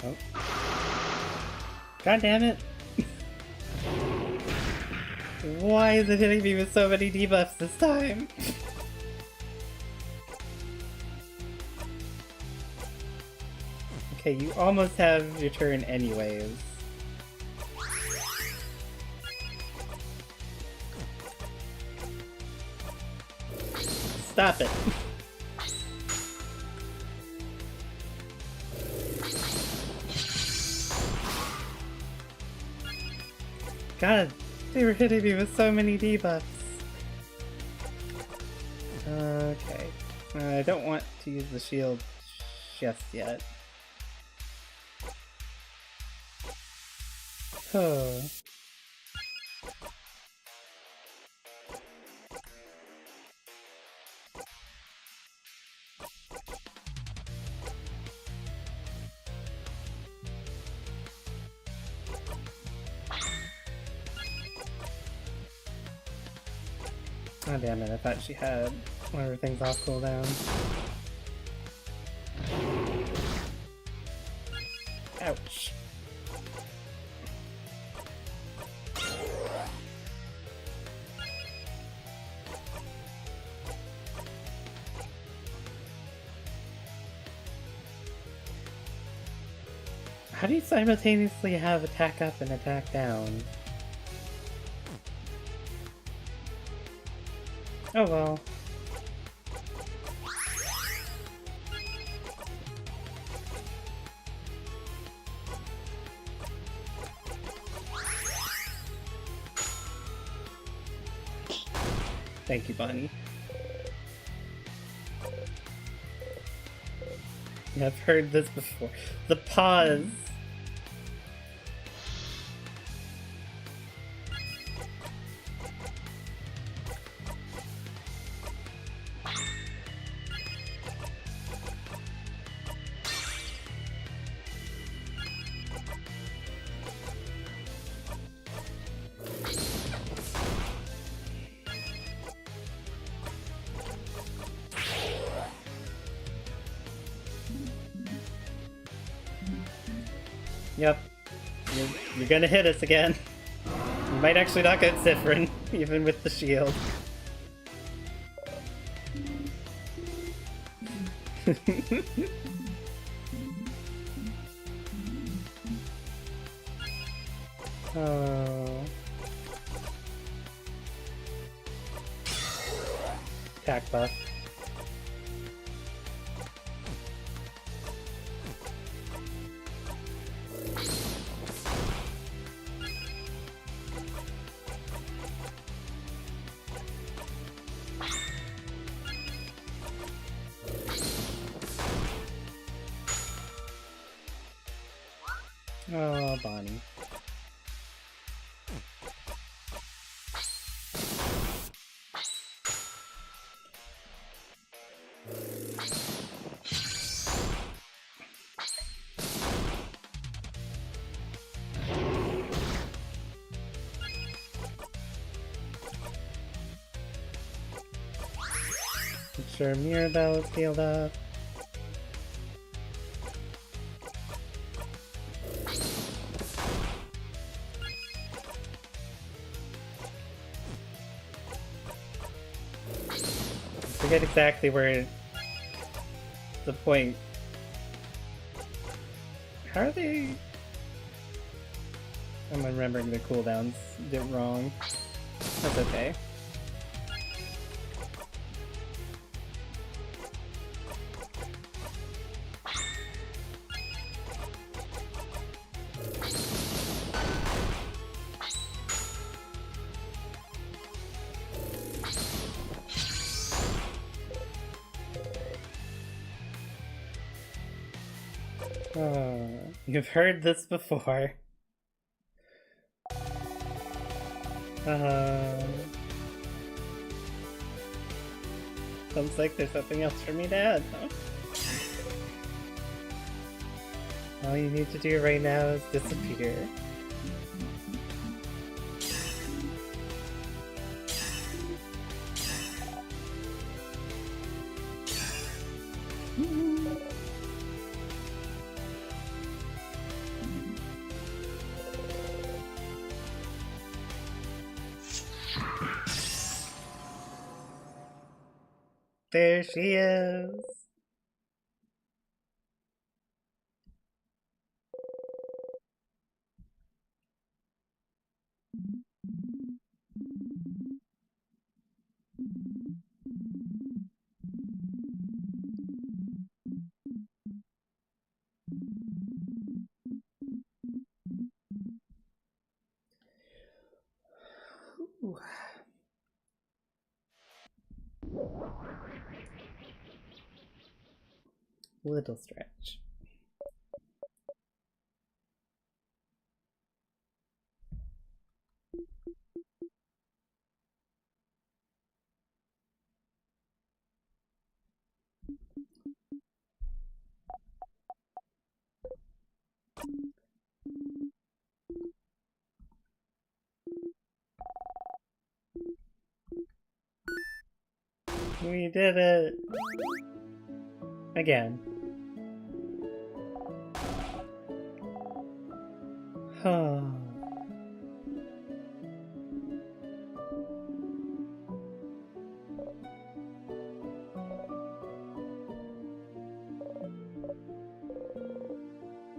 Oh. God damn it! Why is it hitting me with so many debuffs this time? Okay, you almost have your turn anyways. Stop it. God, they were hitting me with so many debuffs. Okay. I don't want to use the shield just yet. Oh. Oh damn it, I thought she had one of her things off cooldown. Ouch. How do you simultaneously have attack up and attack down? Oh well. Thank you, Bonnie. Yeah, I've heard this before. The pause! Yep. You're gonna hit us again. You might actually knock out Zifrin, even with the shield. Oh. Attack buff. Oh, Bonnie. Make sure Mirabelle is healed up. Forget exactly where the point. How are they? I'm remembering the cooldowns did wrong. That's okay. Oh, you've heard this before. Sounds like there's something else for me to add, huh? All you need to do right now is disappear. There she is. Ooh. Little stretch. We did it! Again.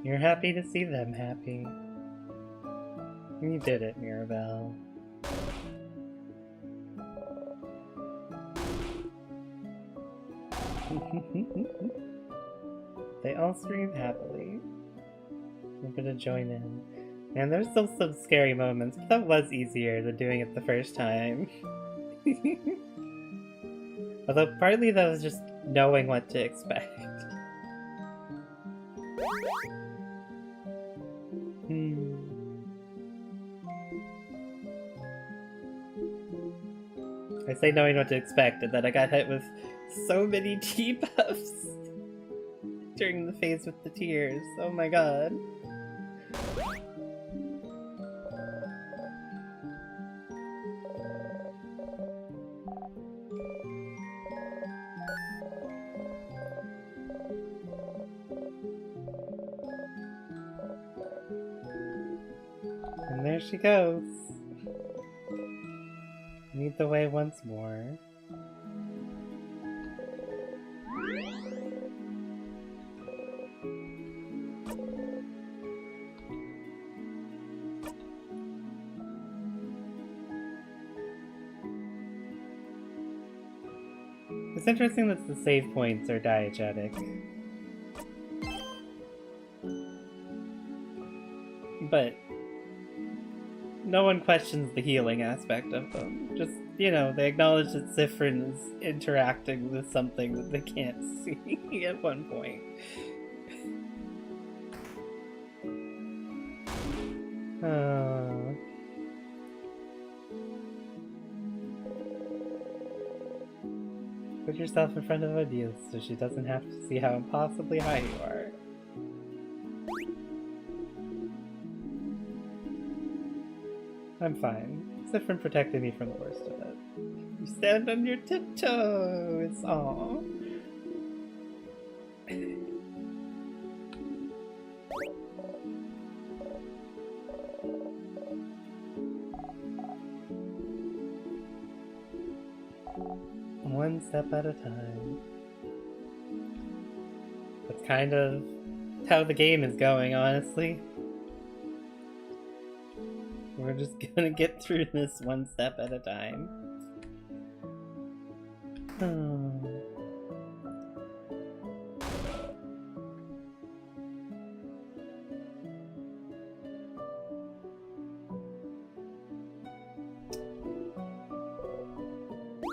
You're happy to see them happy. You did it, Mirabelle. They all scream happily. I'm gonna join in. And there's still some scary moments, but that was easier than doing it the first time. Although partly that was just knowing what to expect. I say knowing what to expect, and then I got hit with so many debuffs during the phase with the tears. Oh my god. And there she goes. Lead the way once more. It's interesting that the save points are diegetic. But no one questions the healing aspect of them. Just, you know, they acknowledge that Siffrin is interacting with something that they can't see at one point. Put yourself in front of Odile so she doesn't have to see how impossibly high you are. I'm fine. Siffrin protected me from the worst of it. You stand on your tiptoes! Aww. One step at a time. That's kind of how the game is going, honestly. We're just gonna get through this one step at a time.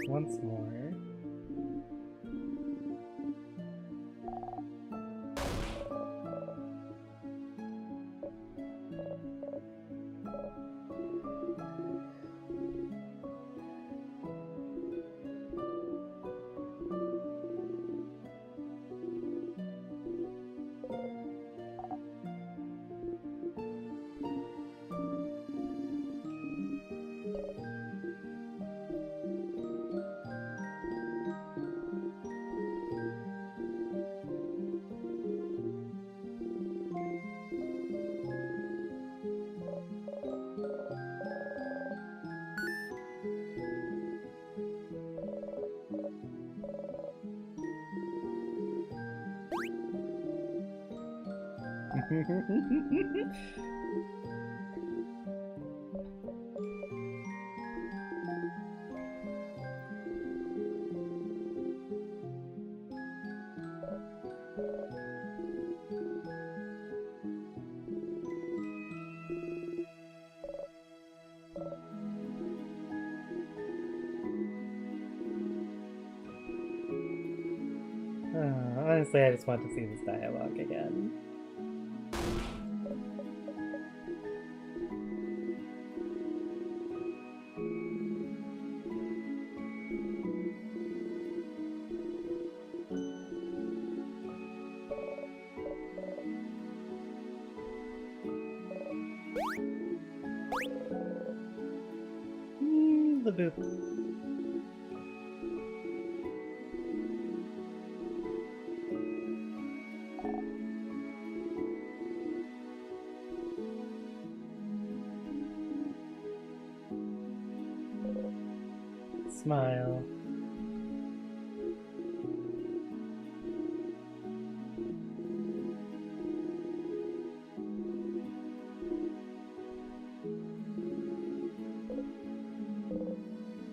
Once more. Honestly, I just want to see this dialogue again. The boop. Smile.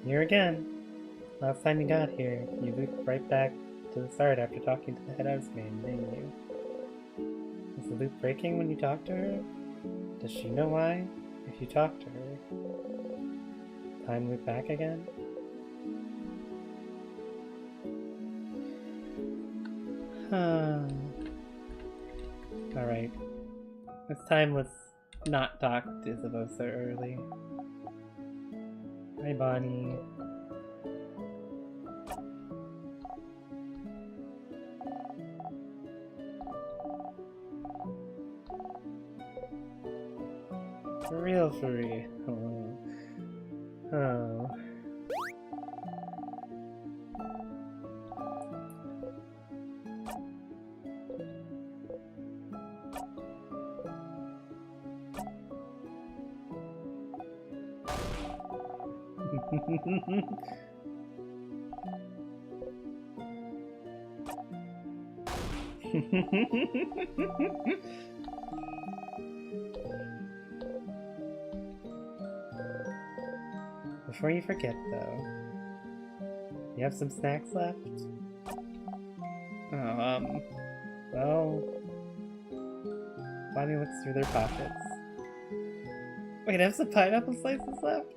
Here again. Last time you got here, you looped right back to the start after talking to the head houseman, didn't you? Is the loop breaking when you talk to her? Does she know why? If you talk to her. Time loop back again? Alright. This time let's not talk to Isabeau so early. Hi, Bonnie. For real, for real. Oh. Before you forget, though, you have some snacks left? Well... Bonnie looks through their pockets. Wait, I have some pineapple slices left?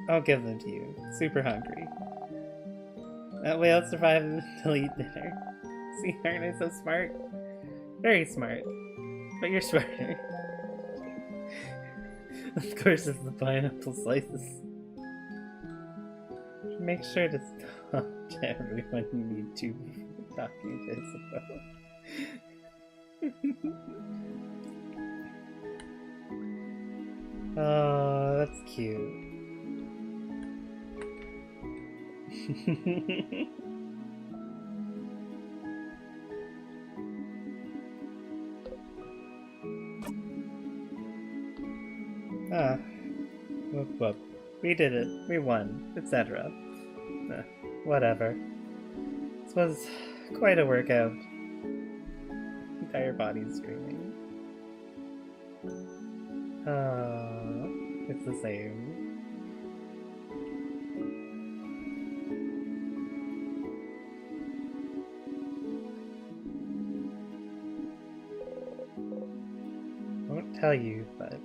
I'll give them to you. Super hungry. That way I'll survive until eat dinner. See, aren't I so smart? Very smart. But you're smarter. Of course it's the pineapple slices. Make sure to talk to everyone you need to before talking to Isabeau. Oh, that's cute. Ah, whoop whoop. We did it. We won, etc. Whatever. This was quite a workout. Entire body's screaming. It's the same. I won't tell you, but...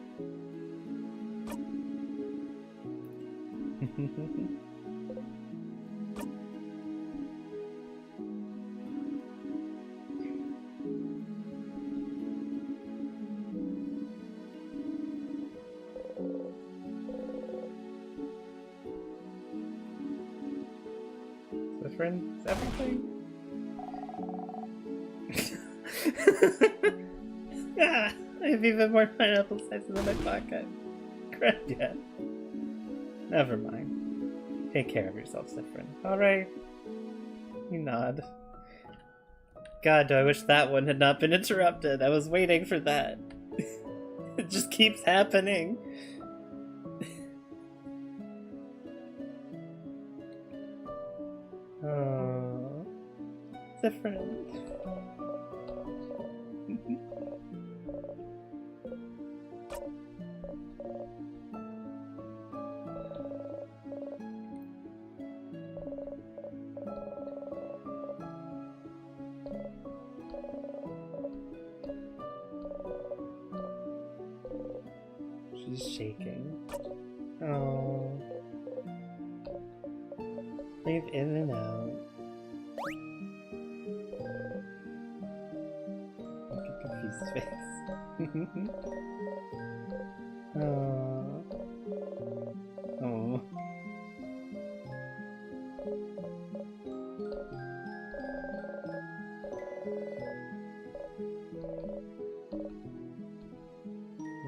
Friends, everything. Ah, I have even more pineapple slices in my pocket. Crap, yeah. Never mind. Take care of yourself, Siffrin. Alright. You nod. God, do I wish that one had not been interrupted. I was waiting for that. It just keeps happening. Oh, Siffrin. She's shaking. Oh. Breathe in and out. Look at confused face. Oh. Oh.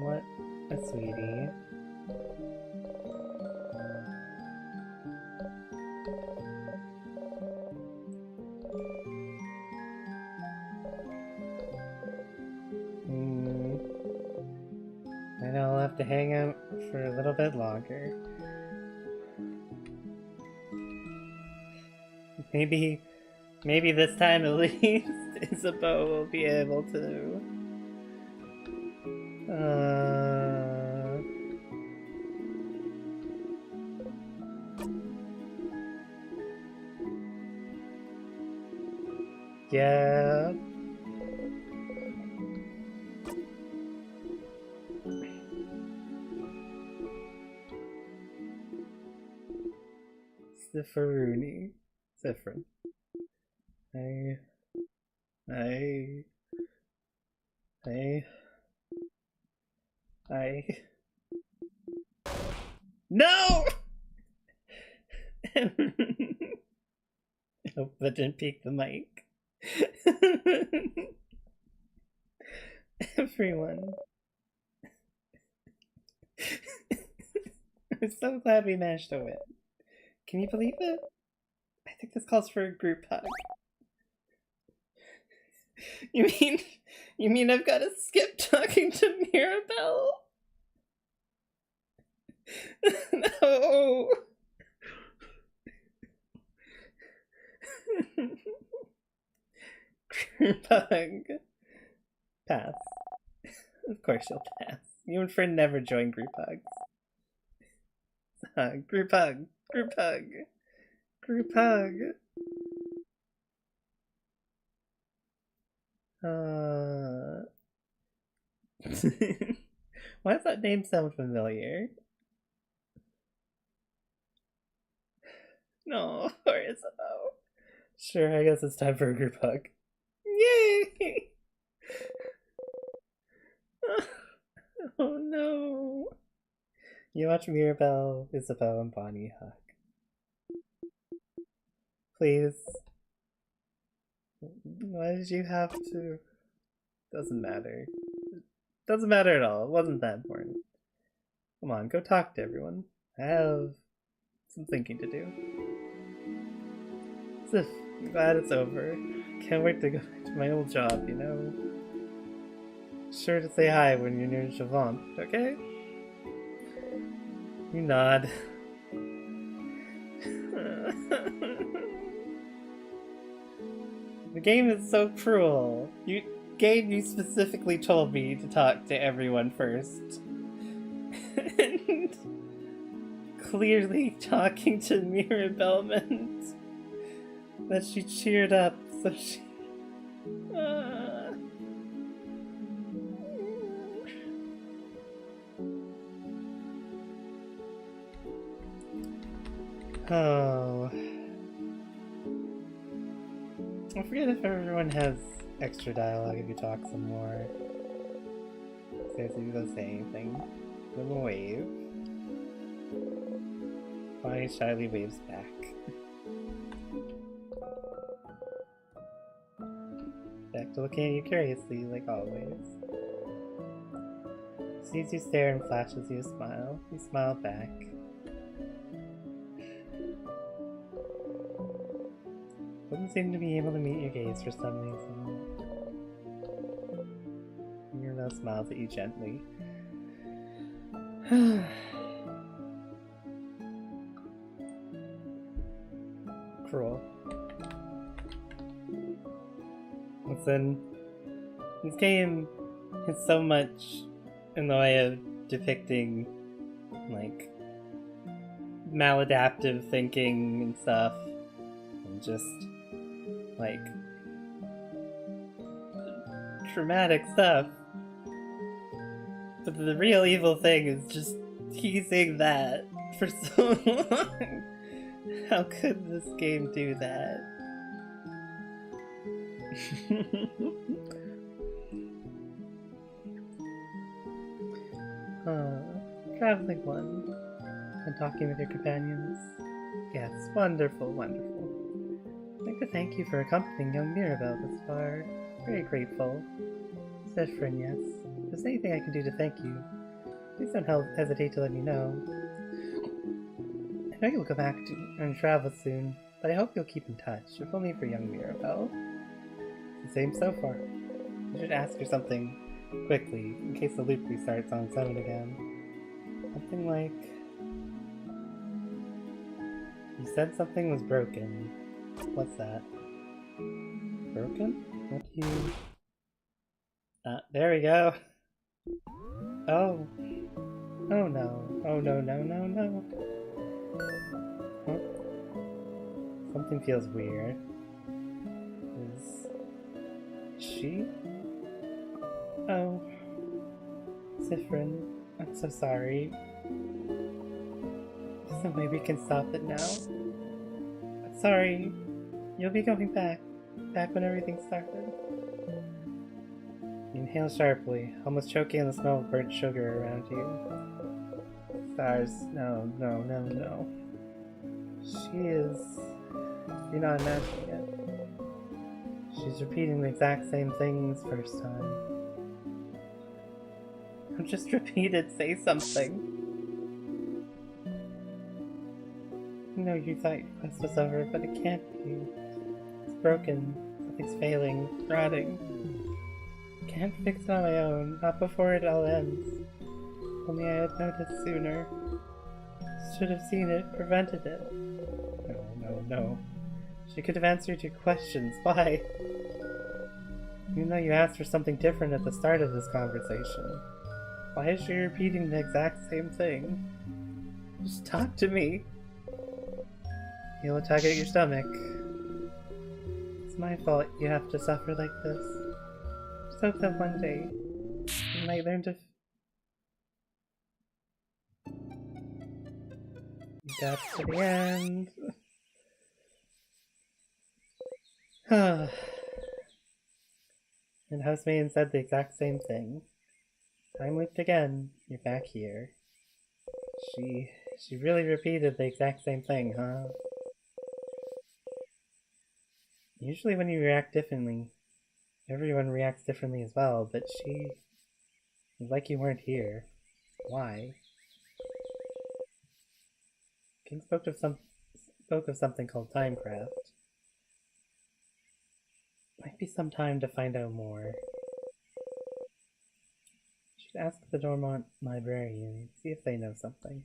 What a sweetie. I know I'll have to hang out for a little bit longer. Maybe this time at least Isabeau will be able to. Yeah. Zifferoony. Ziffer. I. No! I hope that didn't peak the mic. Everyone. I'm so glad we managed to win. Can you believe it? I think this calls for a group hug. You mean I've got to skip talking to Mirabelle? No. Group hug. Pass. Of course you'll pass. You and Fern never join group hugs. Group hug. Group hug. Group hug. Why does that name sound familiar? No, or Isabeau. Sure, I guess it's time for a group hug. Yay! Oh no. You watch Mirabelle, Isabeau, and Bonnie hug. Please. Why did you have to? Doesn't matter. Doesn't matter at all. It wasn't that important. Come on, go talk to everyone. I have some thinking to do. Sif, I'm glad it's over. Can't wait to go back to my old job, you know? Sure to say hi when you're near Javant, okay? You nod. The game is so cruel. Game, you specifically told me to talk to everyone first. And clearly talking to Mirabelle meant that she cheered up, so she... Oh... I forget if everyone has extra dialogue if you talk some more. Seriously, you don't say anything. Give them a wave. Bonnie shyly waves back. Back to looking at you curiously, like always. Sees you stare and flashes you a smile. You smile back. Doesn't seem to be able to meet your gaze for some reason. Mirabelle smiles at you gently. Cruel. Listen, this game has so much in the way of depicting, like, maladaptive thinking and stuff, and just like traumatic stuff, But the real evil thing is just teasing that for so long. How could this game do that? Traveling one. And talking with your companions. Yes, wonderful, wonderful. I'd like to thank you for accompanying young Mirabelle this far. Very grateful. Zephyrin, yes. If there's anything I can do to thank you, please don't hesitate to let me know. I know you'll go back and travel soon, but I hope you'll keep in touch, if only for young Mirabelle. The same so far. I should ask her something quickly, in case the loop restarts on 7 again. Something like... You said something was broken. What's that? Broken? What do you... there we go. Oh. Oh no. Oh no, no, no, no. Huh? Something feels weird. Is she? Oh. Zephyrin, I'm so sorry. There's no way we can stop it now. But sorry. You'll be going back. Back when everything started. You inhale sharply, almost choking on the smell of burnt sugar around you. Stars, no, no, no, no. She is... You're not imagining it. She's repeating the exact same things first time. I'm just repeated, say something. I know you thought your quest was over, but it can't be. It's broken. Something's failing. It's rotting. Can't fix it on my own, not before it all ends. Only I had noticed sooner. Should have seen it, prevented it. No, no, no. She could have answered your questions. Why? Even though you asked for something different at the start of this conversation. Why is she repeating the exact same thing? Just talk to me. You'll attack at your stomach. It's my fault you have to suffer like this. Just hope that one day you might learn to... You got to the end. And Housemaiden said the exact same thing. Time looped again. You're back here. She really repeated the exact same thing, huh? Usually when you react differently, everyone reacts differently as well, but she... It's like you weren't here. Why? King spoke of something called Timecraft. Might be some time to find out more. Should ask the Dormont librarian, see if they know something.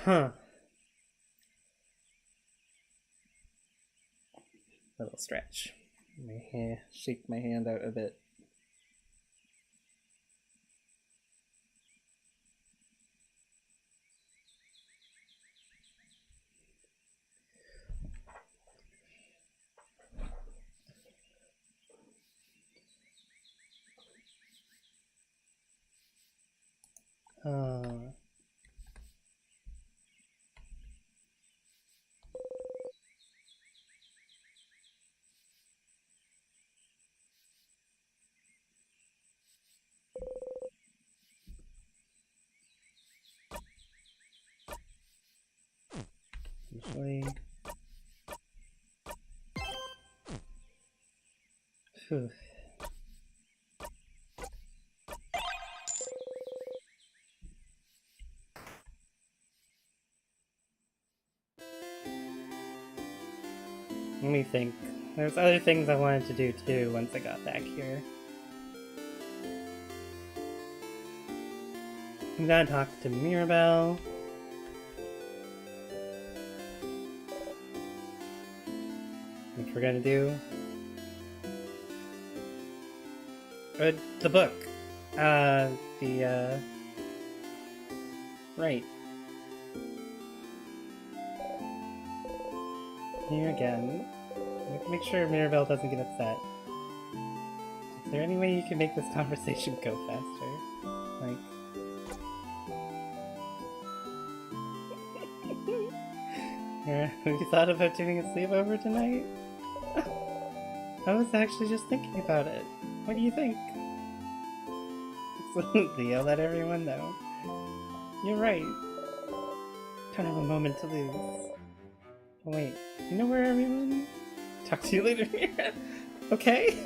Huh. Little stretch. Shake my hand out a bit. Usually... Phew. Let me think. There's other things I wanted to do too once I got back here. I'm gonna talk to Mirabelle. Which we're gonna do. The book. Right. Here again. I have to make sure Mirabelle doesn't get upset. Is there any way you can make this conversation go faster? Like... Have you thought about doing a sleepover tonight? I was actually just thinking about it. What do you think? Absolutely, I'll let everyone know. You're right. Don't have a moment to lose. Oh, wait, you know where everyone? Talk to you later. Okay?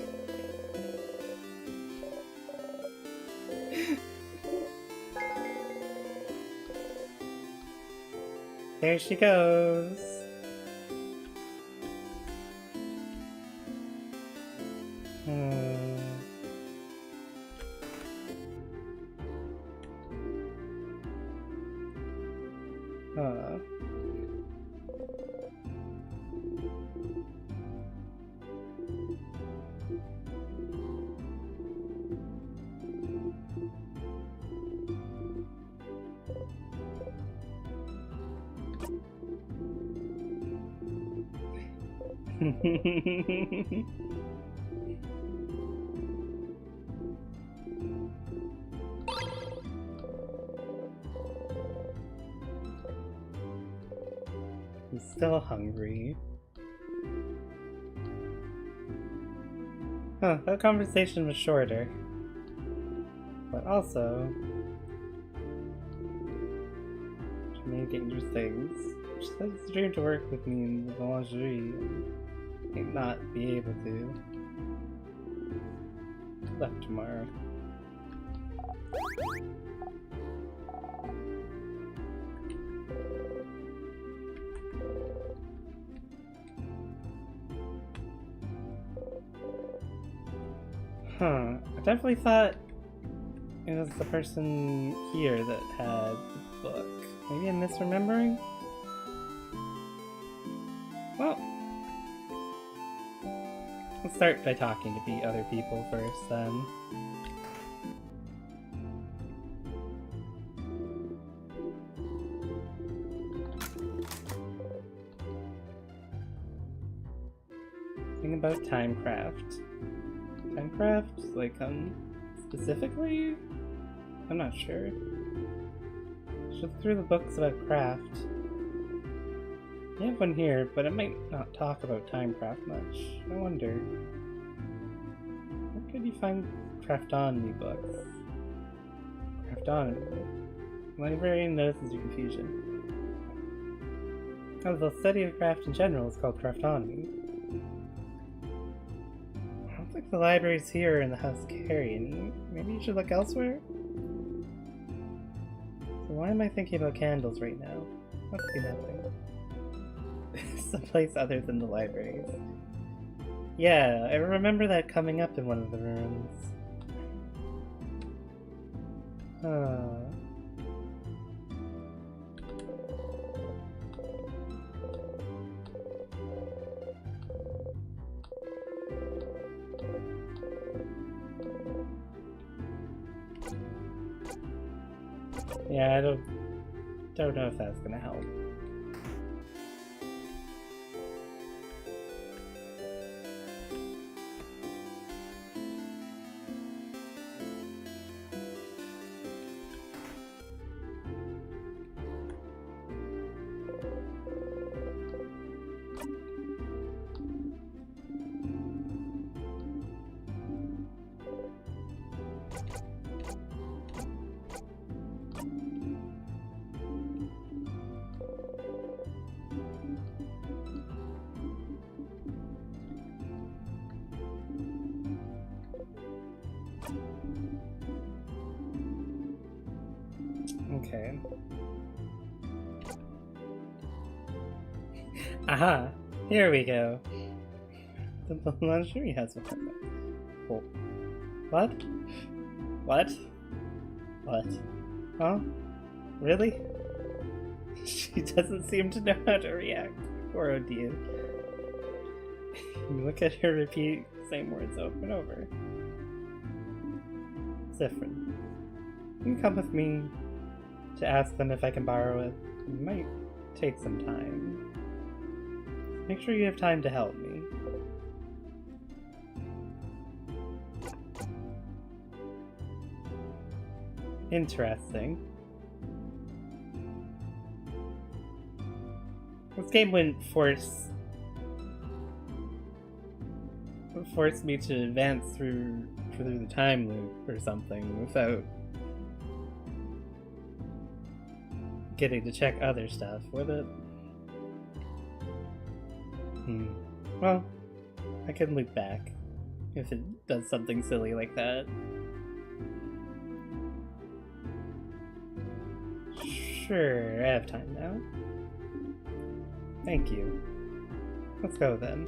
There she goes. I'm still hungry. Huh, that conversation was shorter. But also... many dangerous things. She said it's a dream to work with me in the lingerie. I might not be able to. Left tomorrow. Huh. I definitely thought it was the person here that had the book. Maybe I'm misremembering? Well, let's start by talking to the other people first, then. Thing about Timecraft. Timecraft? Like, specifically? I'm not sure. Should look through the books about craft. I have one here, but it might not talk about Timecraft much. I wonder. Where could you find Craftonomy books? Craftonomy. The librarian notices your confusion. Oh, the study of craft in general is called Craftonomy. I don't think the library's here in the House Carrion. Maybe you should look elsewhere? So why am I thinking about candles right now? Must be nothing. Someplace other than the libraries. Yeah, I remember that coming up in one of the rooms. Huh. Yeah, I don't know if that's gonna help. Okay. Aha! Here we go. The lingerie has one. Oh. What? What? What? Huh? Really? She doesn't seem to know how to react. Poor Odile. You look at her repeat the same words over and over. Zephyrin, you can come with me to ask them if I can borrow it. It might take some time. Make sure you have time to help me. Interesting. This game wouldn't force me to advance through the time loop or something without getting to check other stuff, would it? Well, I can loop back if it does something silly like that. Sure, I have time now. Thank you. Let's go then.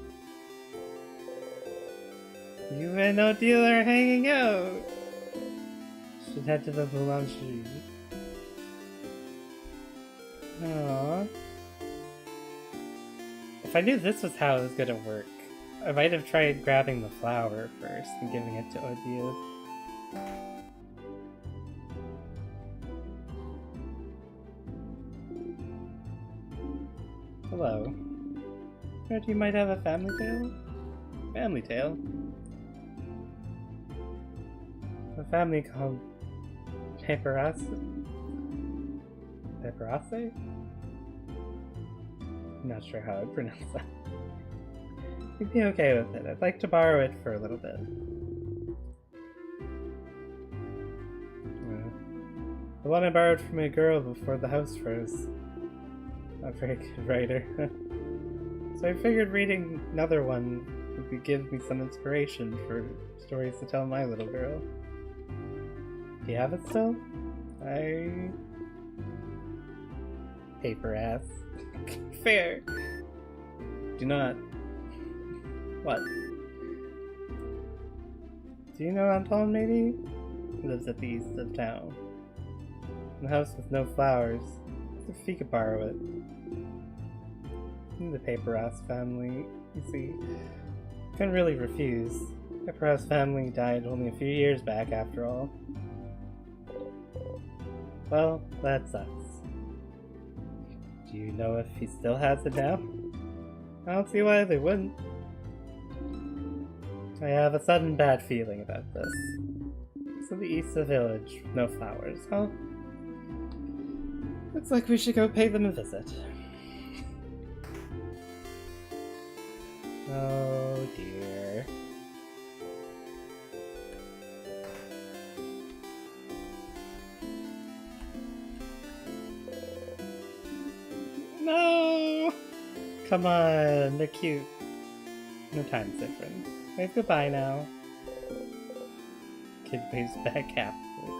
You and Odile are hanging out! Should head to the boulangerie. Aww. If I knew this was how it was gonna work, I might have tried grabbing the flower first and giving it to Odile. Hello. Heard you might have a family tale? Family tale? A family called Peperace? Peperace? I'm not sure how I'd pronounce that. You'd be okay with it. I'd like to borrow it for a little bit. The one I borrowed from a girl before the house froze. A very good writer. So I figured reading another one would give me some inspiration for stories to tell my little girl. Do you have it still? Paper ass. Fair. Do not. What? Do you know Anton, maybe? He lives at the east of town. In a house with no flowers. If he could borrow it. The Peperace family, you see. Couldn't really refuse. Peperace family died only a few years back, after all. Well, that sucks. Do you know if he still has it now? I don't see why they wouldn't. I have a sudden bad feeling about this. So the east of the village, no flowers, huh? Looks like we should go pay them a visit. Oh dear. No! Come on, they're cute. No time's different. Wave goodbye now. Kid waves back happily.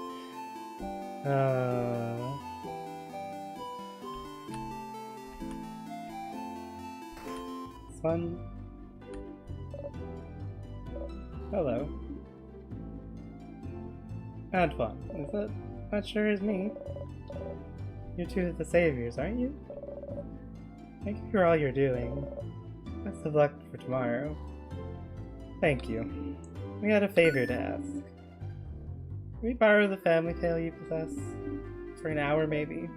This one. Hello. Antoine, is it? Not sure is me. You're two of the saviors, aren't you? Thank you for all you're doing. Best of luck for tomorrow. Thank you. We had a favor to ask. Can we borrow the family tale you possess? For an hour, maybe?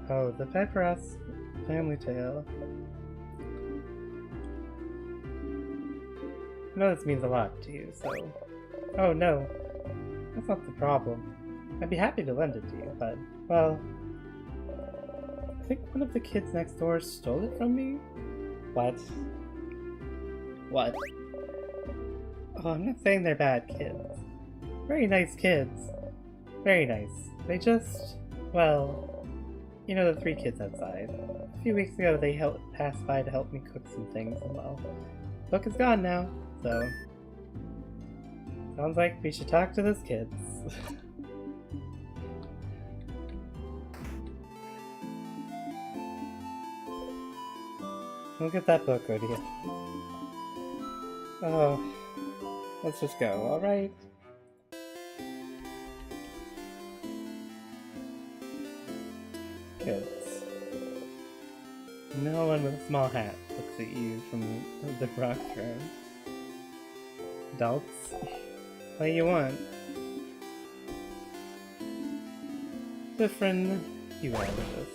Oh, the Peperace family tale. I know this means a lot to you, so... Oh no, that's not the problem. I'd be happy to lend it to you, but, well... I think one of the kids next door stole it from me? What? What? Oh, I'm not saying they're bad kids. Very nice kids. Very nice. They just... well... You know the three kids outside. A few weeks ago they passed by to help me cook some things, and well... Book is gone now. So, sounds like we should talk to those kids. Look at that book, Odile. Oh, let's just go, alright? Kids. No one with a small hat looks at you from the rock throne. Adults, what do you want? Different, you out of this.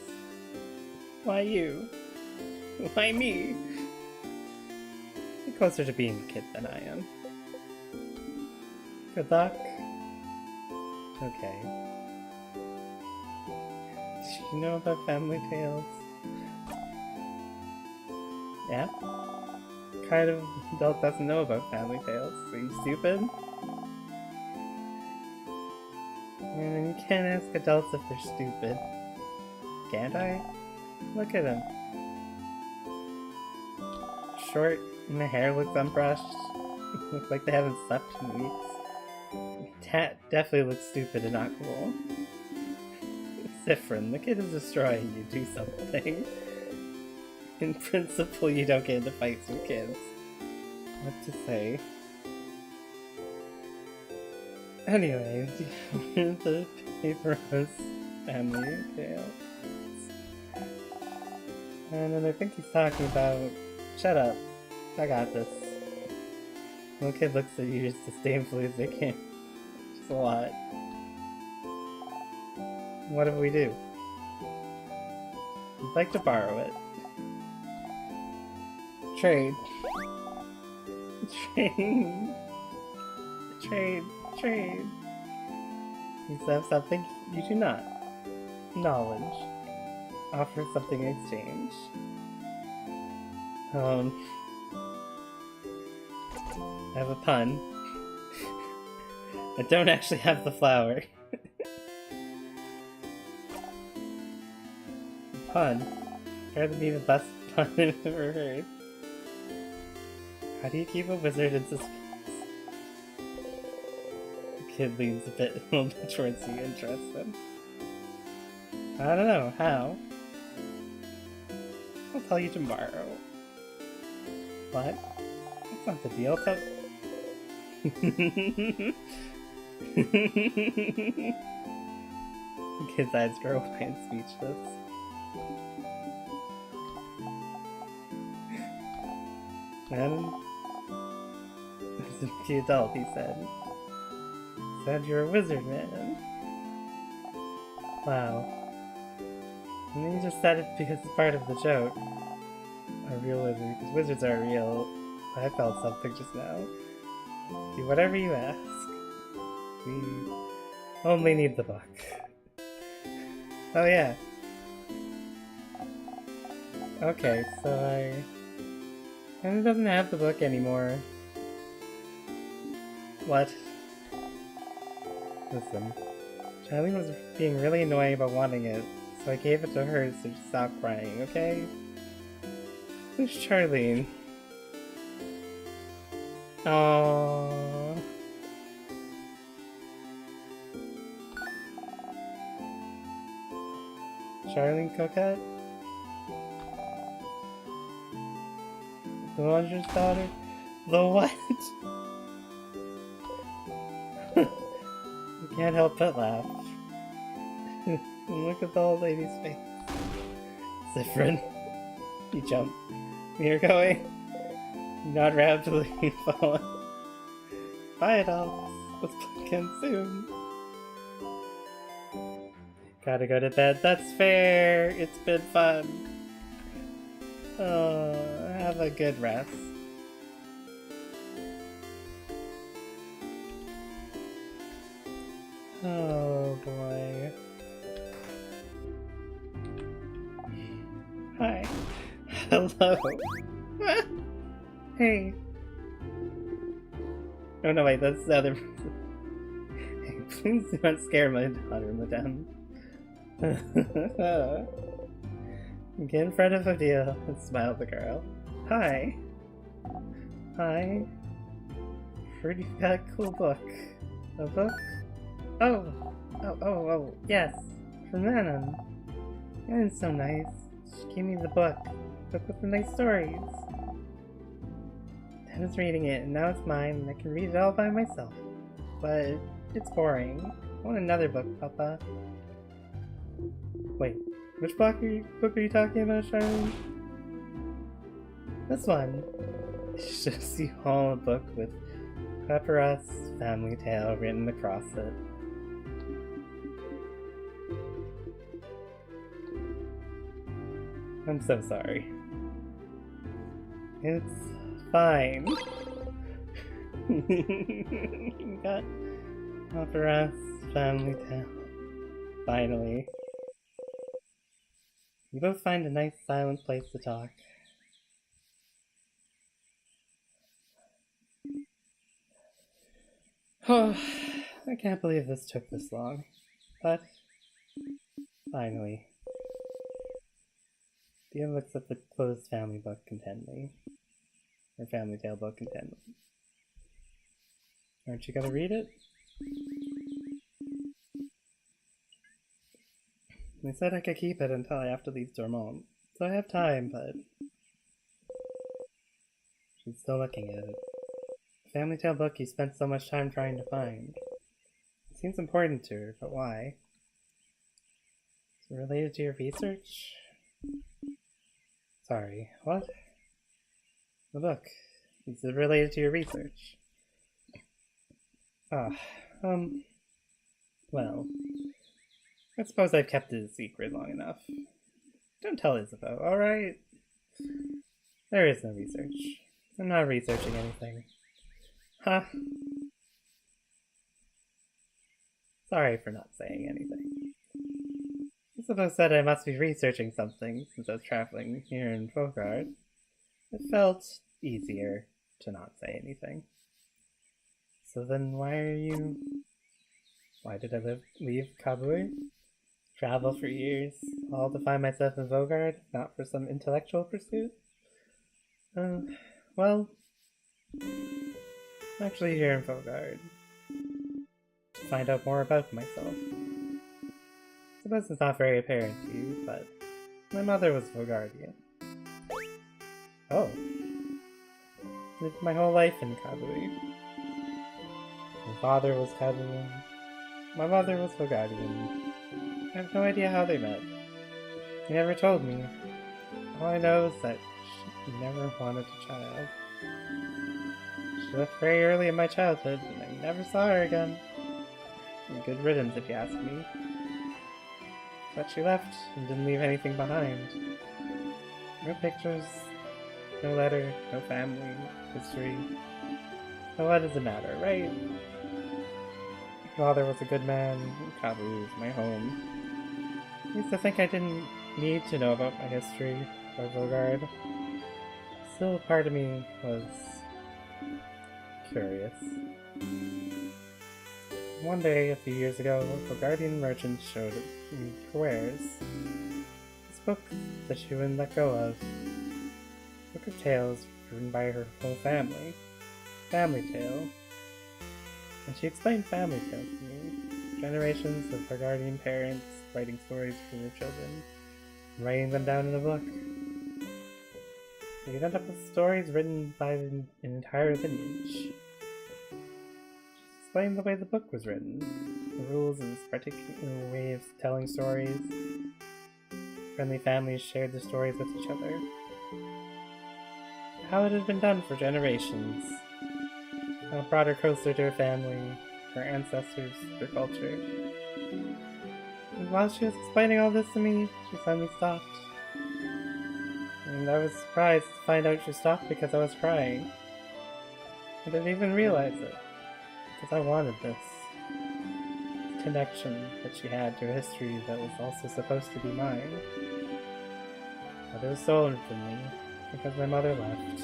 Why you? Why me? You're closer to being a kid than I am. Good luck. Okay. Did you know about Family Tales? Yeah? What kind of adult doesn't know about Family Tales? Are you stupid? And you can't ask adults if they're stupid. Can't I? Look at him. Short, and the hair looks unbrushed. Looks like they haven't slept in weeks. Tat definitely looks stupid and not cool. Siffrin, the kid is destroying you. Do something. In principle, you don't get into fights with kids. What to say? Anyway, the paper was Family Tales. And then I think he's talking about... Shut up. I got this. No kid looks at you as disdainfully as they can. Just a lot. What do we do? I'd like to borrow it. Trade. Trade. Trade. Trade. You have something you do not. Knowledge. Offer something in exchange. I have a pun. I don't actually have the flower. Pun. Try to be the best pun I've ever heard. How do you keep a wizard in suspense? The kid leans a bit towards you and trusts him. I don't know, how? I'll tell you tomorrow. What? That's not the deal, tell... The kid's eyes grow wide and speechless. And the adult, he said. Said you're a wizard, man. Wow. And then you just said it because it's part of the joke. A real wizard, because wizards are real. I felt something just now. Do whatever you ask. We only need the book. Oh yeah. Okay, so and it doesn't have the book anymore. What? Listen. Charlene was being really annoying about wanting it, so I gave it to her so she stopped crying, okay? Who's Charlene? Aww. Charlene Coquette? The Launcher's daughter? The what? You can't help but laugh. Look at the old lady's face. Siffrin. You jump. You're going. Not rapidly falling. Bye, adults. Let's play again soon. Gotta go to bed. That's fair. It's been fun. Oh, have a good rest. Oh boy. Hi. Hello. Hey. Oh no, wait, that's the other person. Hey, please do not scare my daughter, madame. Get in front of Odile and smile at the girl. Hi. Hi. Heard you've got a cool book. A book? Oh, yes. From Manon. Manon's so nice. She gave me the book. Book with the nice stories. I was reading it, and now it's mine, and I can read it all by myself. But it's boring. I want another book, Papa. Wait, which book are you talking about, Charlene? This one. It shows you all a book with Paparazzi's Family Tale written across it. I'm so sorry. It's fine. You got Paparazzi Family Town. Finally. You both find a nice silent place to talk. Oh, I can't believe this took this long. But, finally. Dia looks at the closed family book intently. Or Family Tale book intently. Aren't you gonna read it? They said I could keep it until I have to leave Dormont, so I have time, but... She's still looking at it. Family Tale book you spent so much time trying to find. It seems important to her, but why? Is it related to your research? Sorry, what? The book. Is it related to your research? Ah, well... I suppose I've kept it a secret long enough. Don't tell Isabeau, alright? There is no research. I'm not researching anything. Huh? Sorry for not saying anything. Isabeau said I must be researching something since I was traveling here in Faughard. It felt easier to not say anything. So then why are you... Why did I leave Kabui? Travel for years, all to find myself in Faughard, not for some intellectual pursuit? Well, I'm actually here in Faughard to find out more about myself. I suppose it's not very apparent to you, but my mother was Faughardian. Oh. Lived my whole life in Kabui. My father was Kabuyan. My mother was Faughardian. I have no idea how they met. He never told me. All I know is that she never wanted a child. She left very early in my childhood, and I never saw her again. A good riddance, if you ask me. But she left and didn't leave anything behind. No pictures, no letter, no family, history. So what does it matter, right? My father was a good man, Kabui was my home. I used to think I didn't need to know about my history or Faughard. Still, part of me was curious. One day, a few years ago, a Faughardian merchant showed me her wares. This book that she wouldn't let go of. A book of tales written by her whole family. Family Tale. And she explained Family Tale to me. Generations of Faughardian parents writing stories for their children, and writing them down in a book. You end up with stories written by an entire lineage. She explained the way the book was written, the rules of this particular way of telling stories. Friendly families shared their stories with each other. How it had been done for generations. How it brought her closer to her family, her ancestors, her culture. And while she was explaining all this to me, she suddenly stopped. And I was surprised to find out she stopped because I was crying. I didn't even realize it, because I wanted this connection that she had to a history that was also supposed to be mine. But it was stolen from me, because my mother left.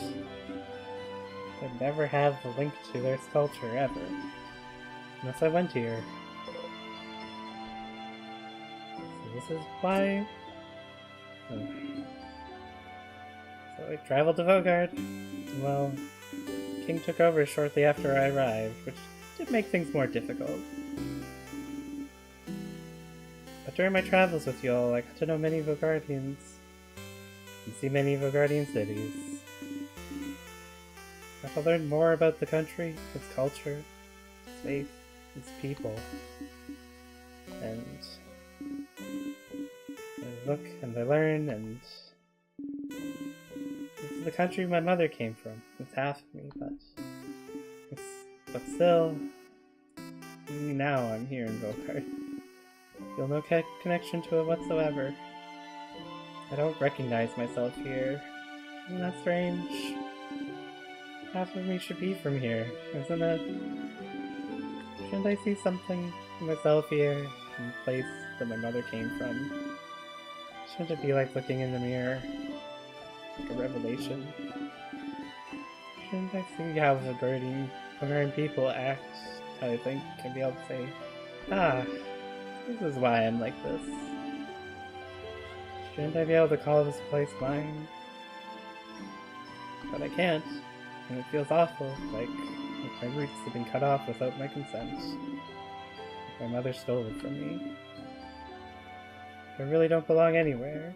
I'd never have a link to their culture, ever. Unless I went here. So this is why... So I traveled to Faughard. Well, King took over shortly after I arrived, which did make things more difficult. But during my travels with you all, I got to know many Faughardians, and see many Faughardian cities. I got to learn more about the country, its culture, its faith, its people. And I look and I learn, and this is the country my mother came from. It's half of me, but still, even now I'm here in Faughard. Feel no connection to it whatsoever. I don't recognize myself here. Isn't that strange? Half of me should be from here, isn't it? Shouldn't I see something myself here in the place that my mother came from. Shouldn't it be like looking in the mirror? Like a revelation? Shouldn't I see how Bulgarian people act? How they think, and be able to say, ah, this is why I'm like this. Shouldn't I be able to call this place mine? But I can't, and it feels awful, like my roots have been cut off without my consent. My mother stole it from me. I really don't belong anywhere.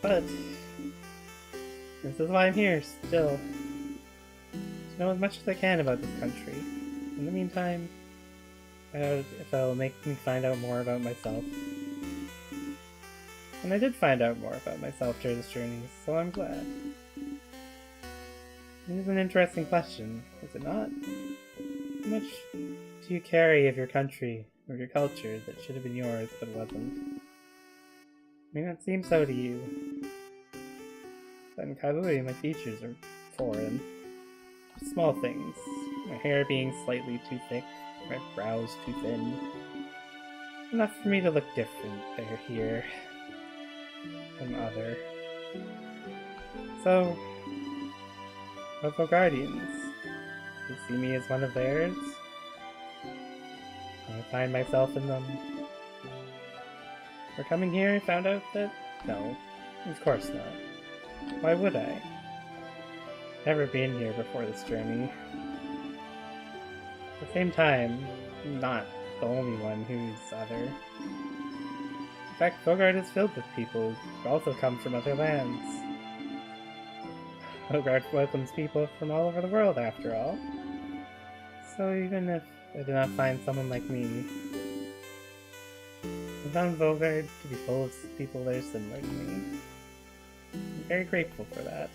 But this is why I'm here, still. To know as much as I can about this country. In the meantime, I doubt if it'll make me find out more about myself. And I did find out more about myself during this journey, so I'm glad. It is an interesting question, is it not? How much do you carry of your country, or your culture, that should have been yours but wasn't? I mean, it seems so to you. But in Kabui, my features are foreign. Small things. My hair being slightly too thick, my brows too thin. Enough for me to look different there, here. From other. So, what about Guardians? Do you see me as one of theirs? Do I find myself in them? For coming here, I found out that no, of course not. Why would I? Never been here before this journey. At the same time, I'm not the only one who's other. In fact, Vaugarde is filled with people who also come from other lands. Vaugarde welcomes people from all over the world, after all. So even if I do not find someone like me, I found Vaugarde to be full of people that are similar to me. I'm very grateful for that.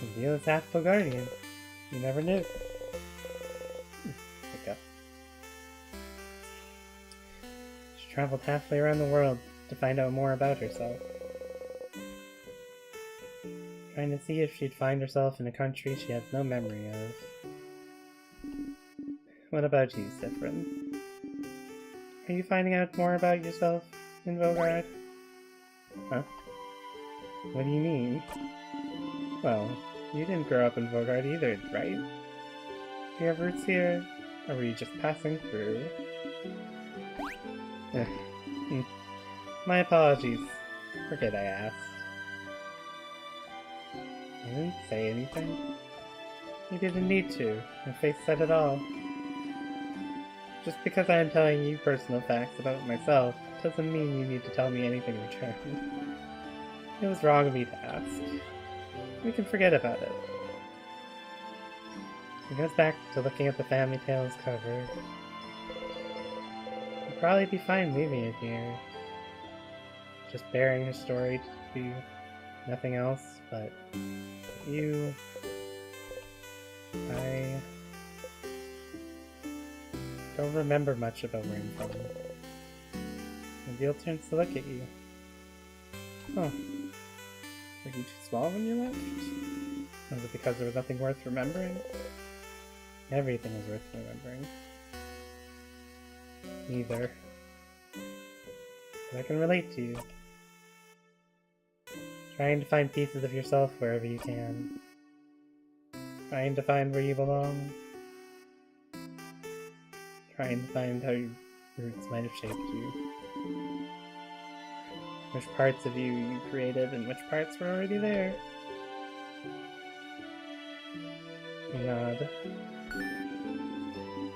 Reveal is half Bulgarian. You never knew. Pick up. She traveled halfway around the world to find out more about herself. Trying to see if she'd find herself in a country she had no memory of. What about you, Siffrin? Are you finding out more about yourself in Vaugarde? Huh? What do you mean? Well, you didn't grow up in Vaugarde either, right? Do you have roots here? Or were you just passing through? My apologies. Forget I asked. I didn't say anything. You didn't need to. Your face said it all. Just because I am telling you personal facts about myself doesn't mean you need to tell me anything in return. It was wrong of me to ask. We can forget about it. She goes back to looking at the Family Tales cover. I'd probably be fine leaving it here. Just bearing her story to do nothing else, but you... I don't remember much about where I'm from. Nabil turns to look at you. Huh. Were you too small when you left? Was it because there was nothing worth remembering? Everything was worth remembering. Neither. But I can relate to you. Trying to find pieces of yourself wherever you can. Trying to find where you belong. Trying to find how your roots might have shaped you. Which parts of you created and which parts were already there. You nod.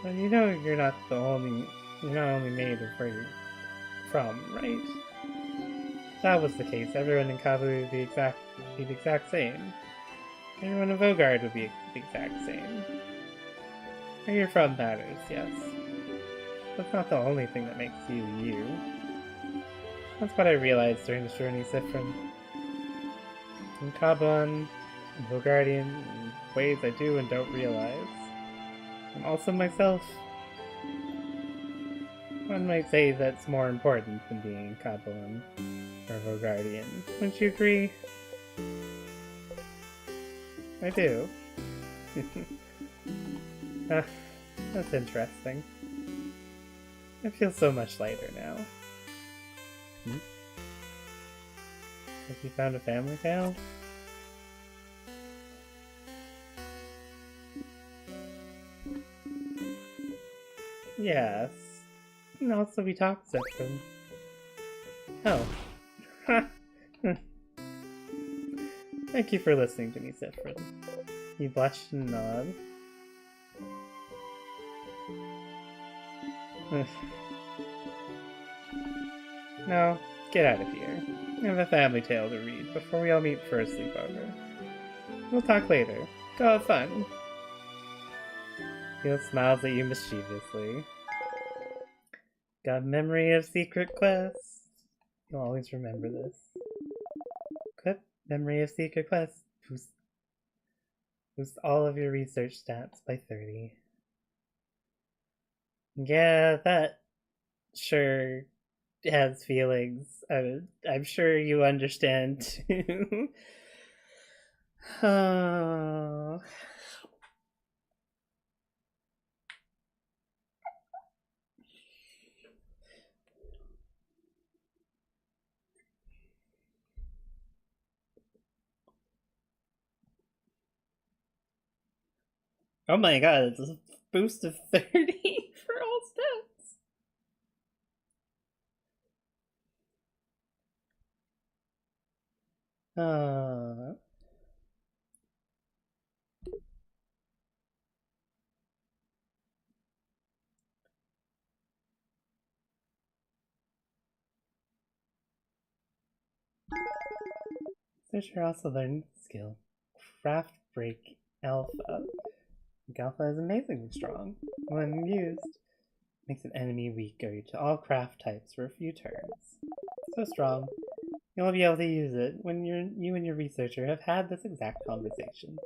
But you know you're not only made of where you're from, right? If that was the case, everyone in Kabui would be the exact same. Everyone in Vaugarde would be the exact same. Where you're from matters, yes. That's not the only thing that makes you, you. That's what I realized during this journey, Siffrin. In Kaban, and Vaugardian, in ways I do and don't realize. I'm also myself. One might say that's more important than being Kaban or Vaugardian. Wouldn't you agree? I do. Ah, that's interesting. I feel so much lighter now. Hmm? Have you found a family tale? Yes. And also we talked section. Oh. Thank you for listening to me, Siffrin. He blushed and nodded. Now, get out of here. I have a family tale to read before we all meet for a sleepover. We'll talk later. Go have fun. Theo smiles at you mischievously. Got memory of secret quests. You'll always remember this. Equip memory of secret quests. Boost all of your research stats by 30. Yeah, that sure has feelings. I'm sure you understand too. Oh. Oh my god, it's a boost of 30 for all stats. Uh, Searcher also learned skill Craft Break Alpha. Alpha is amazingly strong. When used, makes an enemy weaker to all craft types for a few turns. So strong, you'll be able to use it when you and your researcher have had this exact conversation.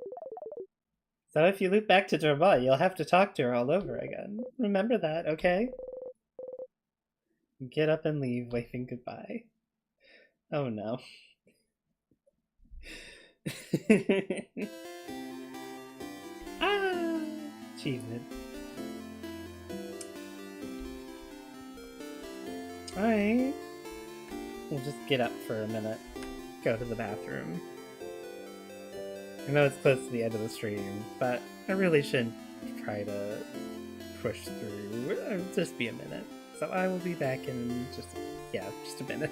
So if you loop back to Dorma, you'll have to talk to her all over again. Remember that, okay? Get up and leave, waving goodbye. Oh no. Ah! Achievement. Alright. We'll just get up for a minute. Go to the bathroom. I know it's close to the end of the stream, but I really shouldn't try to push through. It'll just be a minute. So I will be back in just a minute.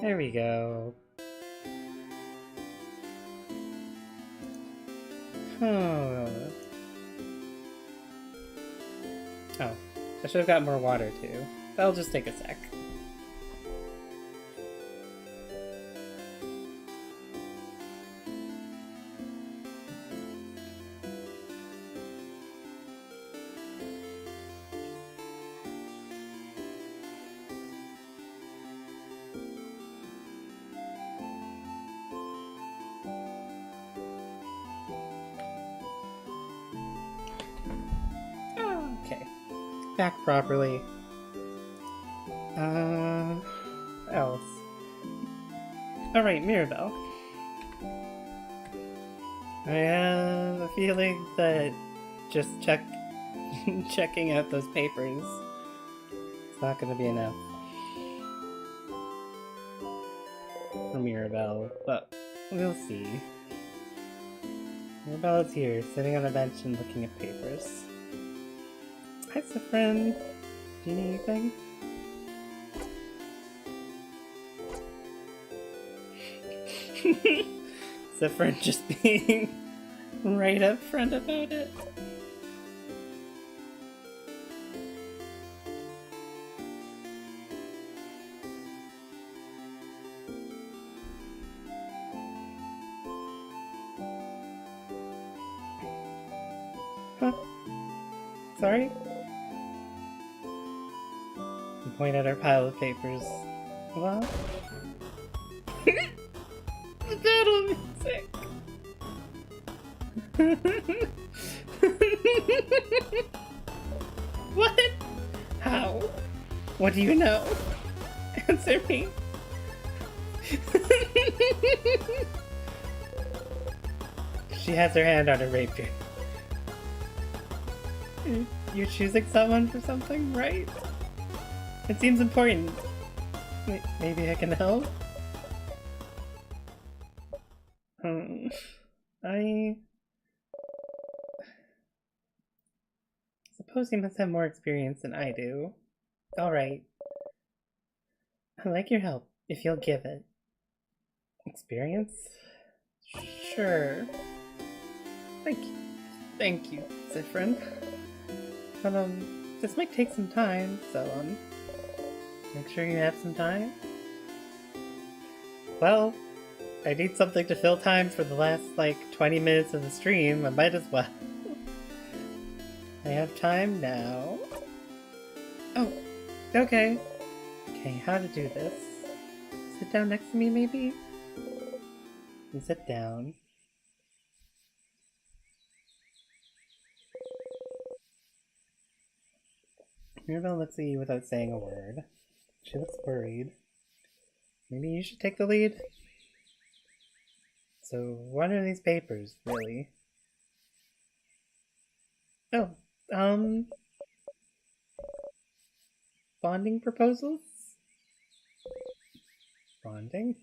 There we go. Oh. Oh. I should have got more water too. That'll just take a sec. Okay. Back properly. What else? Alright, Mirabelle. I have a feeling that just checking out those papers is not gonna be enough for Mirabelle, but we'll see. Mirabelle is here, sitting on a bench and looking at papers. Hi, Zephyrin. Do you need anything? Zephyrin just being right up front about it. Huh? Sorry? We point at our pile of papers. Well? The battle music! What? How? What do you know? Answer me. She has her hand on her rapier. You're choosing someone for something, right? It seems important. Maybe I can help? I suppose you must have more experience than I do. Alright. I like your help, if you'll give it. Experience? Sure. Thank you, Zephyrin. But, this might take some time, so, make sure you have some time. Well, I need something to fill time for the last, 20 minutes of the stream. I might as well. I have time now. Oh, okay. Okay, how to do this. Sit down next to me, maybe? And sit down. Mirabelle looks at you without saying a word. She looks worried. Maybe you should take the lead? So, what are these papers, really? Oh, bonding proposals? Bonding?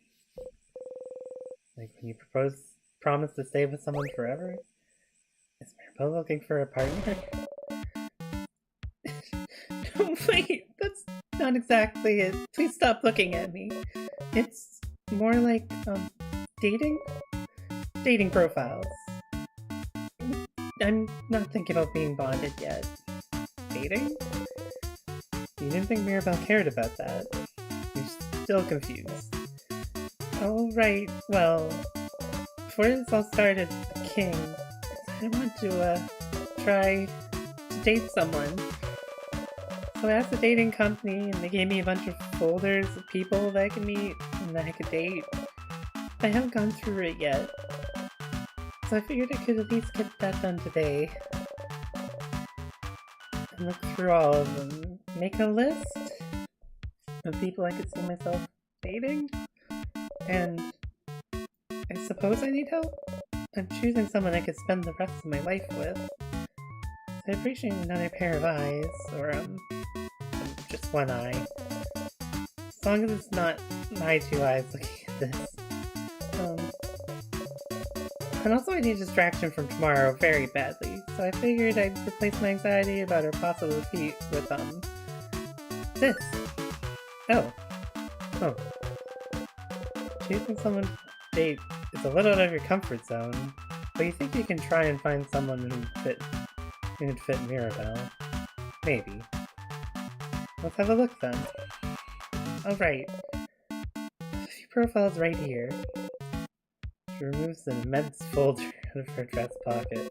Like when you promise to stay with someone forever? Is Mirabelle looking for a partner? No, wait, that's not exactly it. Please stop looking at me. It's more like, dating? Dating profiles. I'm not thinking about being bonded yet. Dating? You didn't think Mirabelle cared about that. You're still confused. Oh, right. Well, before this all started, King, I want to, try to date someone. So I asked the dating company, and they gave me a bunch of folders of people that I could meet and that I could date. I haven't gone through it yet. So I figured I could at least get that done today. And look through all of them. Make a list of people I could see myself dating. And I suppose I need help? I'm choosing someone I could spend the rest of my life with. So I appreciate another pair of eyes, or just one eye. As long as it's not my two eyes looking at this. And also I need distraction from tomorrow very badly, so I figured I'd replace my anxiety about our possible defeat with, this. Oh. choosing someone to date is a little out of your comfort zone, but you think you can try and find someone who'd fit Mirabelle. Maybe. Let's have a look then. Alright. A few profiles right here. She removes an immense folder out of her dress pocket.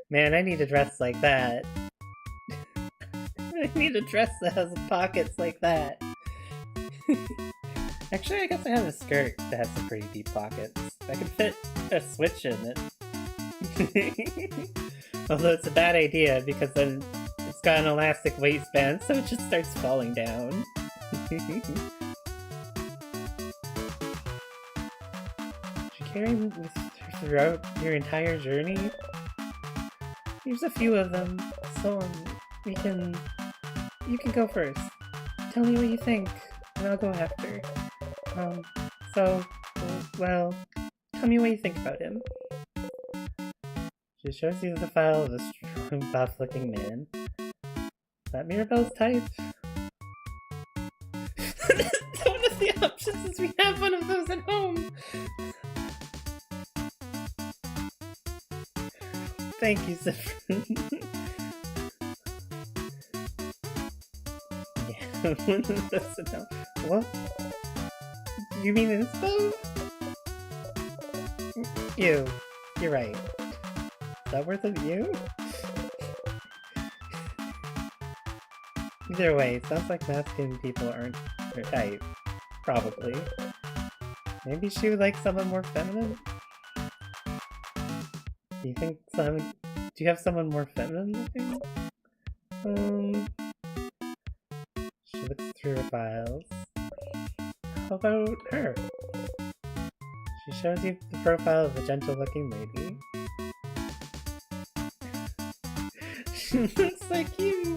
Man, I need a dress like that. I need a dress that has pockets like that. Actually, I guess I have a skirt that has some pretty deep pockets. I could fit a Switch in it. Although it's a bad idea because then it's got an elastic waistband, so it just starts falling down. Did you carry him with her throughout your entire journey? There's a few of them, so you can go first. Tell me what you think, and I'll go after. Well, tell me what you think about him. She shows you the file of a strong, buff-looking man. Is that Mirabelle's type? One of the options is we have one of those at home! Thank you, Zephyrin. Yeah, one of those at home. What? Do you mean inspo? Ew. You're right. Is that worth a view? Either way, sounds like masculine people aren't her type. Probably. Maybe she would like someone more feminine? Do you have someone more feminine looking? She looks through her files. How about her? She shows you the profile of a gentle-looking lady. She looks like you!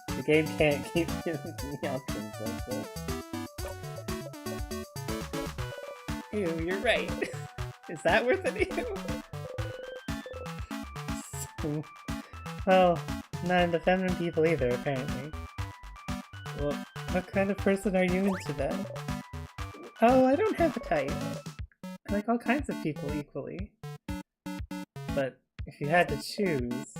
The game can't keep giving me options like this. Ew, you're right. Is that worth it to you? Well, not into feminine people either, apparently. Well, what kind of person are you into then? Oh, I don't have a type. I like all kinds of people equally. But if you had to choose,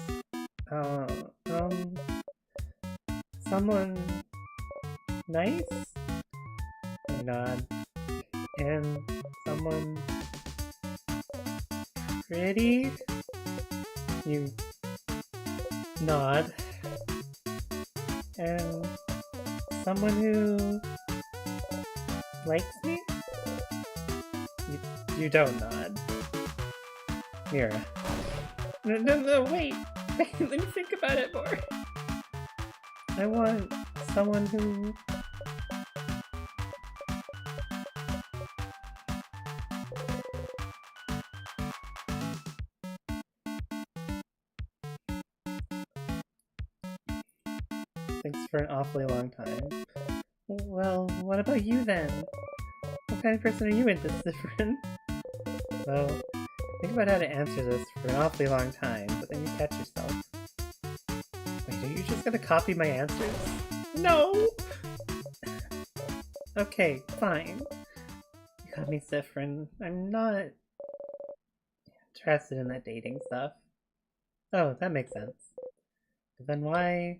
someone nice? You nod. And someone pretty? You nod. And someone who likes me? You don't nod. Mira. No, wait! Let me think about it more. I want someone who... Thanks for an awfully long time. Well, what about you then? What kind of person are you into, Zephyrin? Well, think about how to answer this for an awfully long time, but then you catch yourself. Wait, are you just gonna copy my answers? No! Okay, fine. You got me, Zephyrin. I'm not interested in that dating stuff. Oh, that makes sense. But then why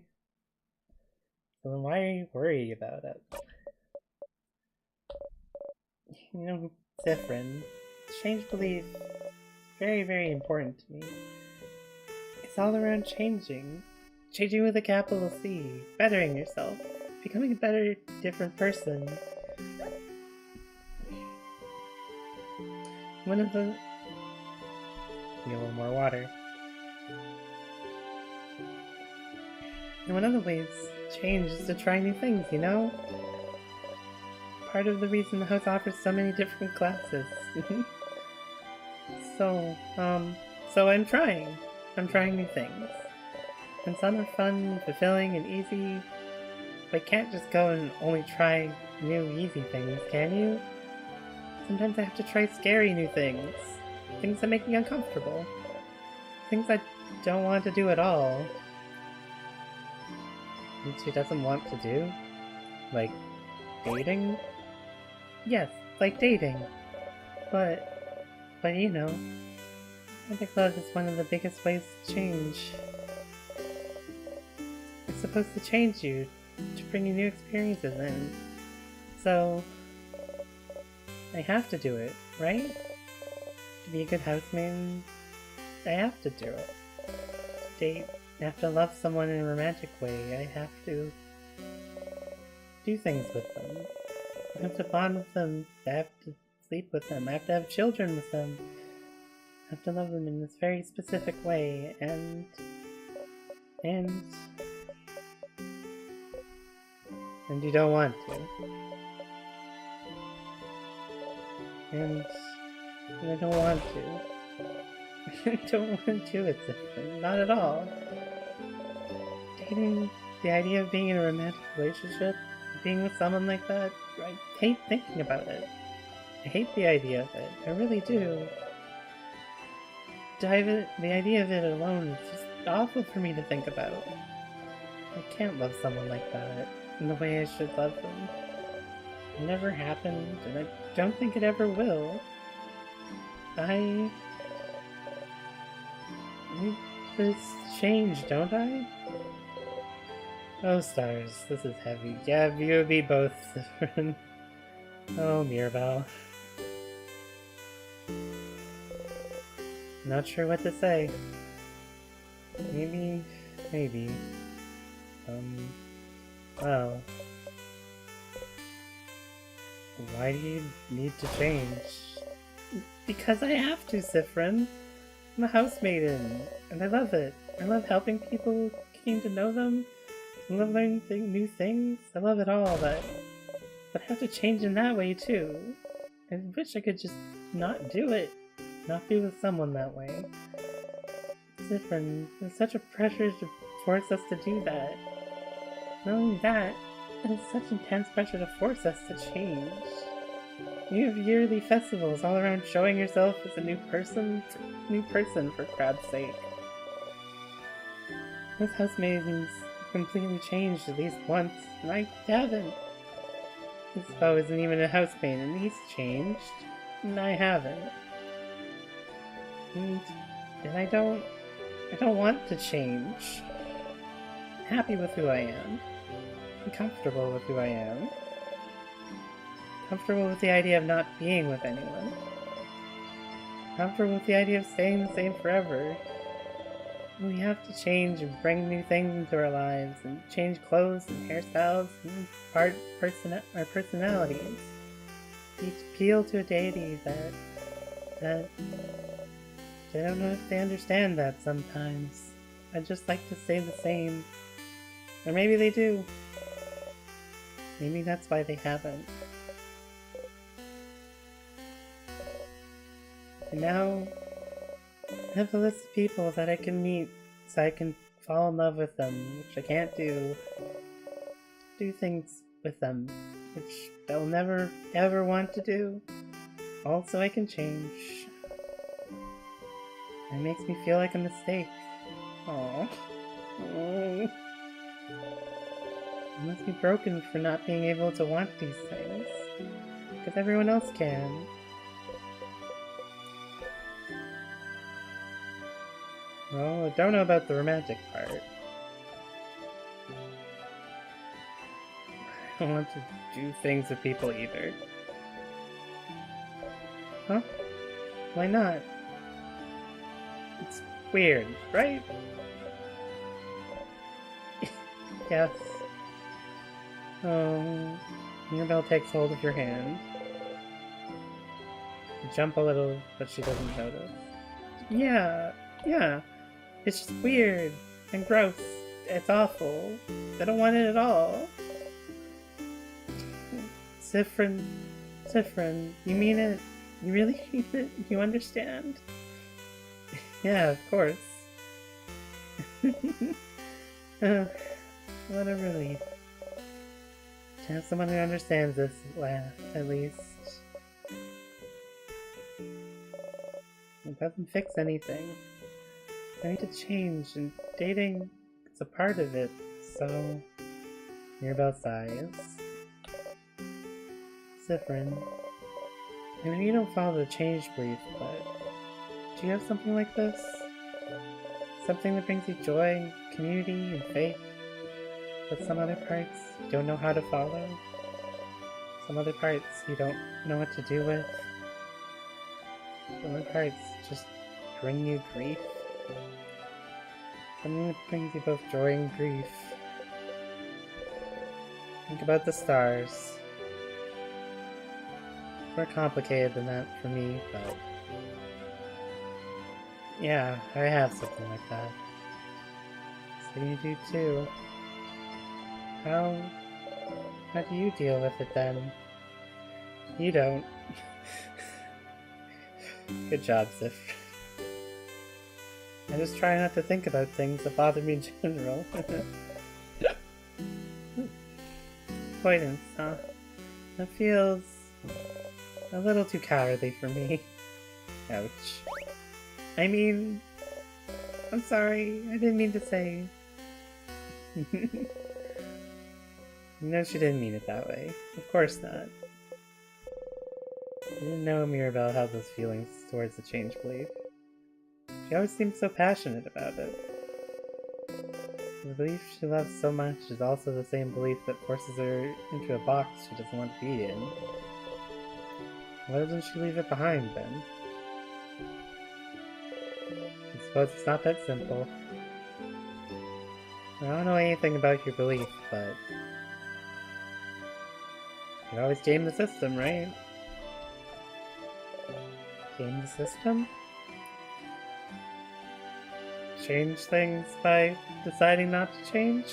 are you worried about it? You know, Zephyrin, change belief is very, very important to me. It's all around changing. Changing with a capital C. Bettering yourself. Becoming a better, different person. One of the... Need a little more water. And one of the ways to change is to try new things, you know? Part of the reason the house offers so many different classes. So I'm trying. I'm trying new things. And some are fun, fulfilling, and easy. But you can't just go and only try new, easy things, can you? Sometimes I have to try scary new things. Things that make me uncomfortable. Things I don't want to do at all. that she doesn't want to do. Like, dating? Yes, like dating. But you know, I think love is one of the biggest ways to change. It's supposed to change you, to bring you new experiences in. So, I have to do it, right? To be a good housemaid, I have to do it. To date, I have to love someone in a romantic way. I have to do things with them. I have to bond with them. I have to sleep with them. I have to have children with them. I have to love them in this very specific way, and you don't want to. And I don't want to. I don't want to do it different. Not at all. Dating, the idea of being in a romantic relationship, being with someone like that, I hate thinking about it. I hate the idea of it. I really do. The idea of it alone is just awful for me to think about. I can't love someone like that in the way I should love them. It never happened, and I don't think it ever will. I need this change, don't I? Oh, stars, this is heavy. Yeah, you would be both different. Oh, Mirabelle. Not sure what to say. Maybe. Well. Why do you need to change? Because I have to, Siffrin. I'm a housemaiden, and I love it. I love helping people, getting to know them. I love learning new things. I love it all, but I have to change in that way too. I wish I could just not do it. Not be with someone that way. It's different. There's such a pressure to force us to do that. Not only that, it's such intense pressure to force us to change. You have yearly festivals all around showing yourself as a new person for crap's sake. Most housemaidens completely changed at least once, and I haven't. This beau isn't even a housemaid, and he's changed, and I haven't. And I don't want to change. I'm happy with who I am. I'm comfortable with who I am. Comfortable with the idea of not being with anyone. Comfortable with the idea of staying the same forever. We have to change and bring new things into our lives, and change clothes and hairstyles and our personalities. We appeal to a deity that I don't know if they understand that sometimes. I'd just like to stay the same. Or maybe they do. Maybe that's why they haven't. And now, I have a list of people that I can meet so I can fall in love with them, which I can't do. Do things with them, which they'll never ever want to do. Also, I can change. It makes me feel like a mistake. Aww. I must be broken for not being able to want these things. Because everyone else can. Well, I don't know about the romantic part. I don't want to do things with people either. Huh? Why not? It's weird, right? Yes. Mirabelle takes hold of your hand. You jump a little, but she doesn't notice. Yeah. It's just weird and gross. It's awful. I don't want it at all. Siffrin, you mean it? You really mean it? You understand? Yeah, of course. What a relief. To have someone who understands this laugh, at least. It doesn't fix anything. I need to change, and dating is a part of it, so Mirabelle sighs. Zifrin, I know you don't follow the change belief, but do you have something like this? Something that brings you joy, community, and faith? But some other parts you don't know how to follow? Some other parts you don't know what to do with? Some other parts just bring you grief? Something that brings you both joy and grief. Think about the stars. More complicated than that for me, but yeah, I have something like that. So you do too. How do you deal with it then? You don't. Good job, Sif. I just try not to think about things that bother me in general. Avoidance, huh? That feels a little too cowardly for me. Ouch. I mean, I'm sorry, I didn't mean to say. No, she didn't mean it that way. Of course not. I didn't know Mirabelle had those feelings towards the change belief. She always seemed so passionate about it. The belief she loves so much is also the same belief that forces her into a box she doesn't want to be in. Why doesn't she leave it behind, then? I suppose it's not that simple. I don't know anything about your belief, but you can always game the system, right? Game the system? Change things by deciding not to change?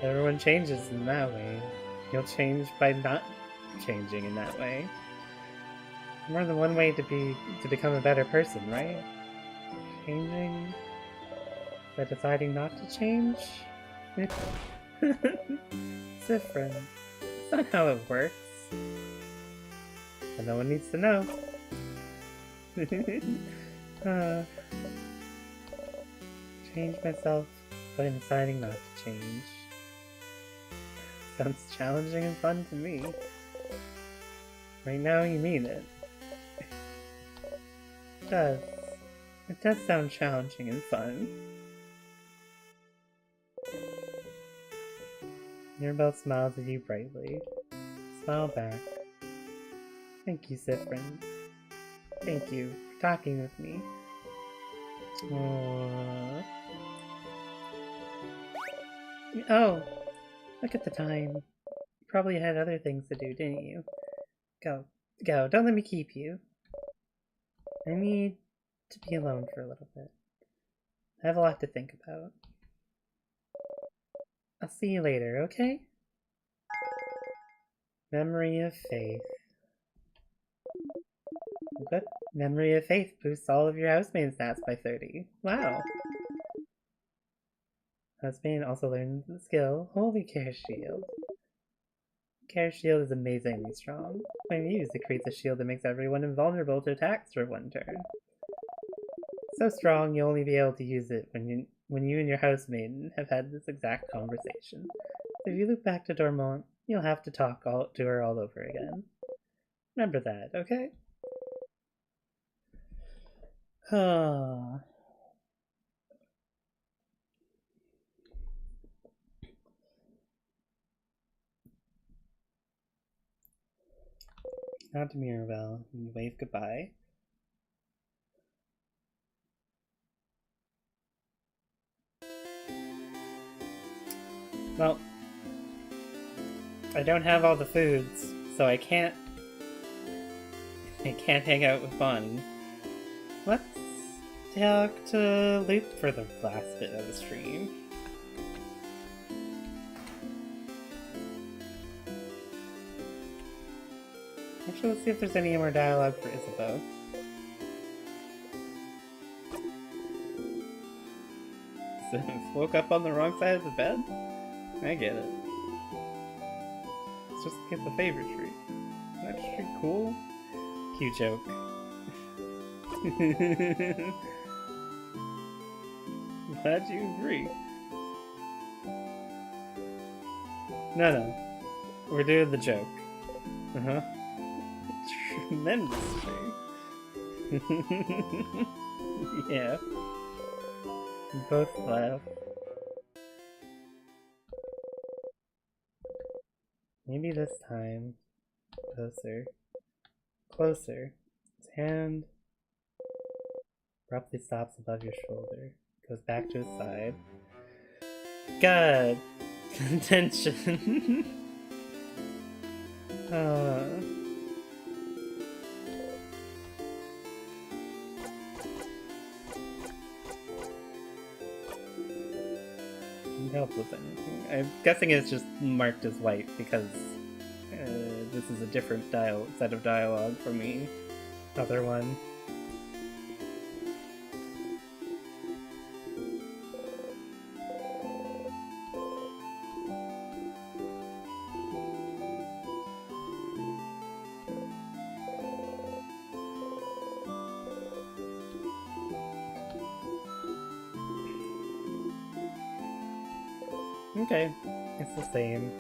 Everyone changes in that way. You'll change by not changing in that way. More than one way to become a better person, right? Changing by deciding not to change? Different. That's not how it works. But no one needs to know. Change myself by deciding not to change. Sounds challenging and fun to me. Right now you mean it. It does. It does sound challenging and fun. Mirabelle smiles at you brightly. Smile back. Thank you, Zifrin. Thank you for talking with me. Aww. Oh! Look at the time. You probably had other things to do, didn't you? Go. Go. Don't let me keep you. I need to be alone for a little bit. I have a lot to think about. I'll see you later, okay? Memory of Faith. Good. Memory of Faith boosts all of your housemaid stats by 30. Wow. Housemaid also learns the skill Holy Care Shield. Care Shield is amazingly strong. When used, it creates a shield that makes everyone invulnerable to attacks for one turn. So strong, you'll only be able to use it when you and your housemaiden have had this exact conversation. If you loop back to Dormont, you'll have to talk to her all over again. Remember that, okay? Nod to Mirabelle and wave goodbye. Well, I don't have all the foods, so I can't hang out with Bon. Let's talk to Loop for the last bit of the stream. Actually, let's see if there's any more dialogue for Isabeau. Woke up on the wrong side of the bed? I get it. Let's just get the favorite tree. Is that tree cool? Cute joke. Glad you agree. No, no. We're doing the joke. Uh-huh. Tremendously. Yeah. We both laugh. Maybe this time. Closer. Closer. His hand abruptly stops above your shoulder. Goes back to his side. God. Tension. Need help with anything? I'm guessing it's just marked as white because this is a different set of dialogue from the other one. Okay, it's the same.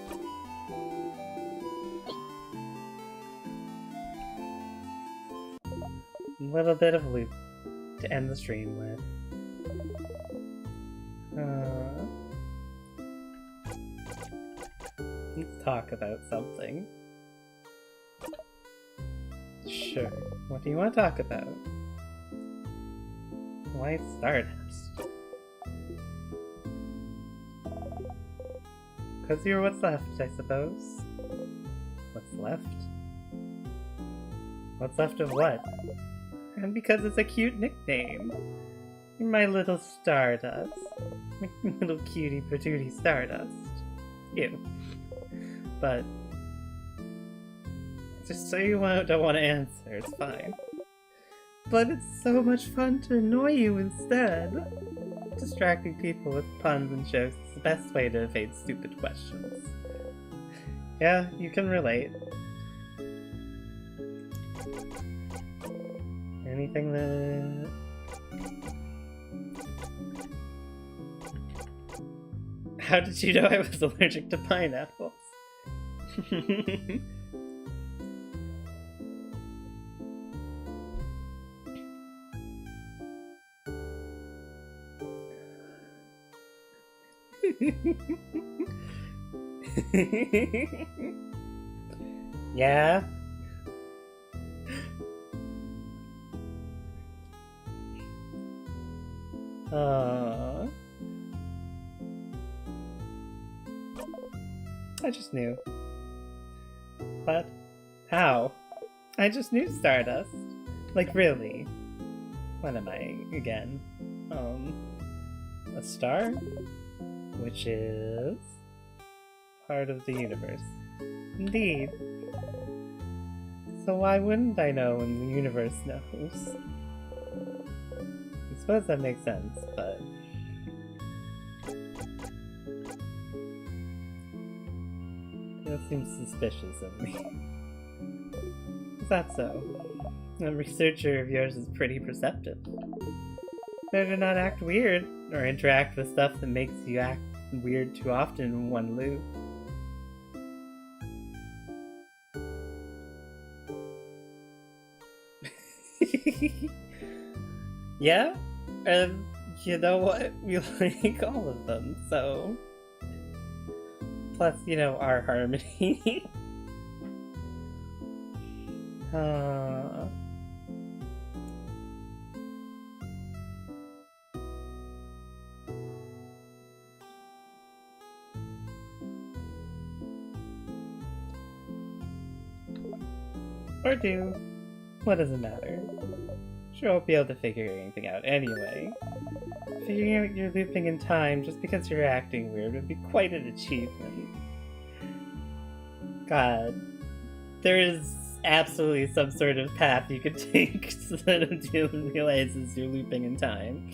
A little bit of loop to end the stream with. Let's talk about something. Sure. What do you want to talk about? Why Stardust? Because you're what's left, I suppose. What's left? What's left of what? And because it's a cute nickname. You're my little Stardust. My little cutie patootie Stardust. Ew. But just so you don't want to answer, it's fine. But it's so much fun to annoy you instead. Distracting people with puns and jokes is the best way to evade stupid questions. Yeah, you can relate. Anything that... How did you know I was allergic to pineapples? Yeah? I just knew. What? How? I just knew Stardust. Like, really? What am I, again? A star? Which is... part of the universe. Indeed. So why wouldn't I know when the universe knows? I suppose that makes sense, but... that seems suspicious of me. Is that so? A researcher of yours is pretty perceptive. Better not act weird, or interact with stuff that makes you act weird too often in one loop. Yeah? You know what? We like all of them, so... Plus, you know, our harmony. Or do. What does it matter? Sure, I'll be able to figure anything out anyway. Figuring out you're looping in time just because you're acting weird would be quite an achievement. God. There is absolutely some sort of path you could take so that Dylan realizes you're looping in time.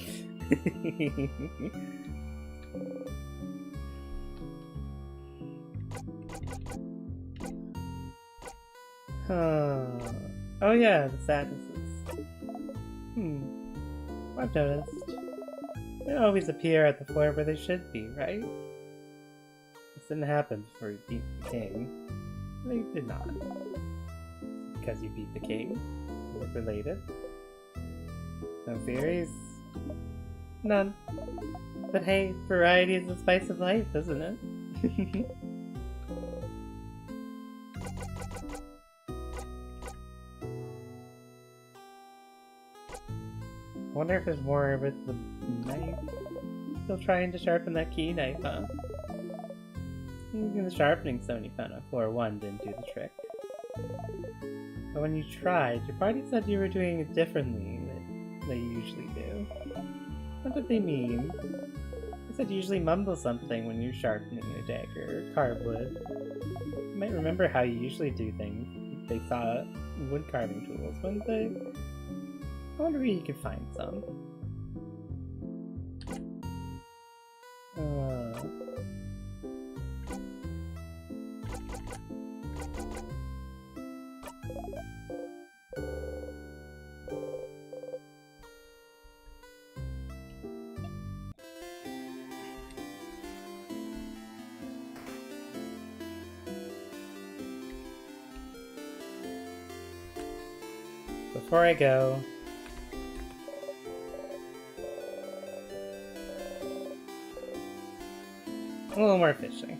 Oh yeah, the sadnesses. I've noticed. They always appear at the floor where they should be, right? Is didn't happen before you beat the king. No, you did not. Because you beat the king. Is it related? No theories? None. But hey, variety is the spice of life, isn't it? I wonder if there's more with the knife. Still trying to sharpen that key knife, huh? Even the sharpening stone you found on floor 1 didn't do the trick. But when you tried, your party said you were doing it differently than they usually do. What did they mean? They said you usually mumble something when you're sharpening your dagger or carve wood. You might remember how you usually do things. They saw wood carving tools, wouldn't they? I wonder where you could find some. Before I go, a little more fishing.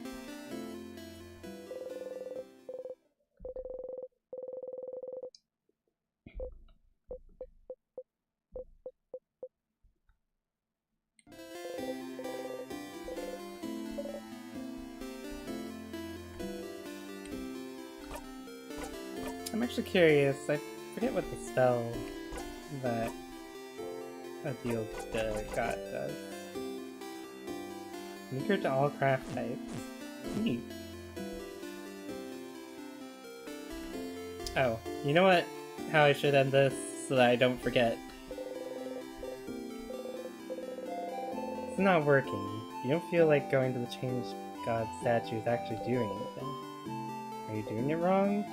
I'm actually curious, I forget what the spell that Adil got does. Weaker to all craft types. Neat. Oh, you know what? How I should end this so that I don't forget. It's not working. You don't feel like going to the Change God statue is actually doing anything. Are you doing it wrong?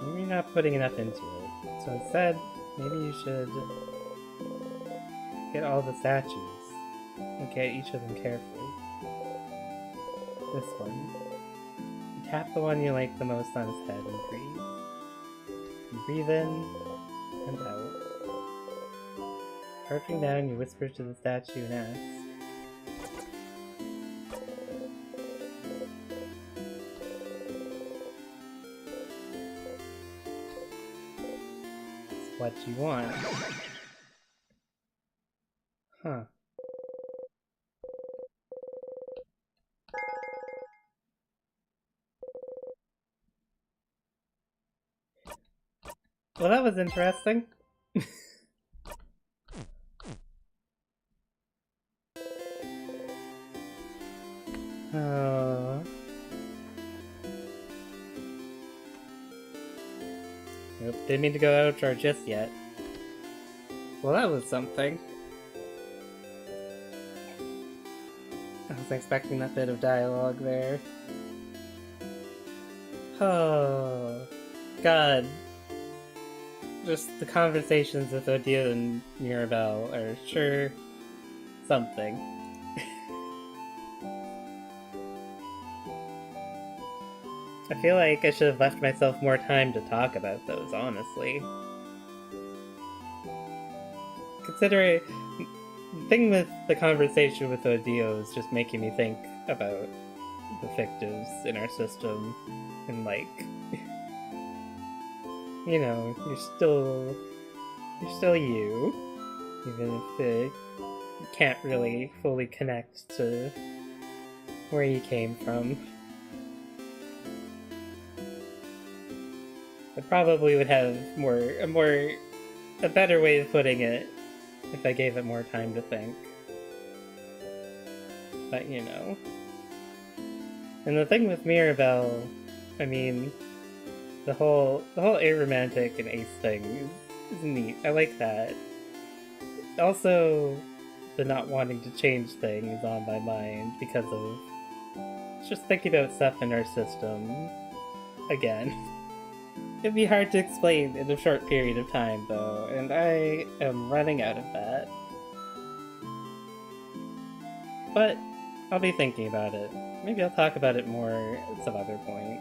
Maybe you're not putting enough into it. So instead, maybe you should get all the statues and get each of them carefully. This one. You tap the one you like the most on his head and breathe. You breathe in and out. Crouching down, you whisper to the statue and ask, what you want. Huh. Well, that was interesting. Oh. Nope, didn't mean to go outro just yet. Well, that was something. I was expecting that bit of dialogue there. Oh, God. Just the conversations with Odile and Mirabelle are sure something. I feel like I should have left myself more time to talk about those, honestly. Considering the thing with the conversation with Odile is just making me think about the fictives in our system and like, you know, you're still you, even if you can't really fully connect to where you came from. I probably would have a better way of putting it if I gave it more time to think. But, you know. And the thing with Mirabelle, I mean, the whole aromantic and ace thing is neat. I like that. Also, the not wanting to change thing is on my mind because of just thinking about stuff in our system again. It'd be hard to explain in a short period of time, though, and I am running out of that. But I'll be thinking about it. Maybe I'll talk about it more at some other point.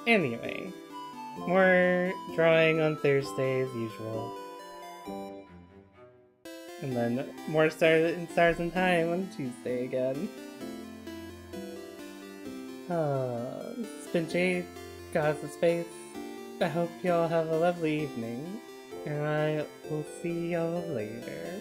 Anyway, more drawing on Thursday as usual. And then more Stars in Time on Tuesday again. It's been Jade, Gods of Space. I hope y'all have a lovely evening, and I will see y'all later.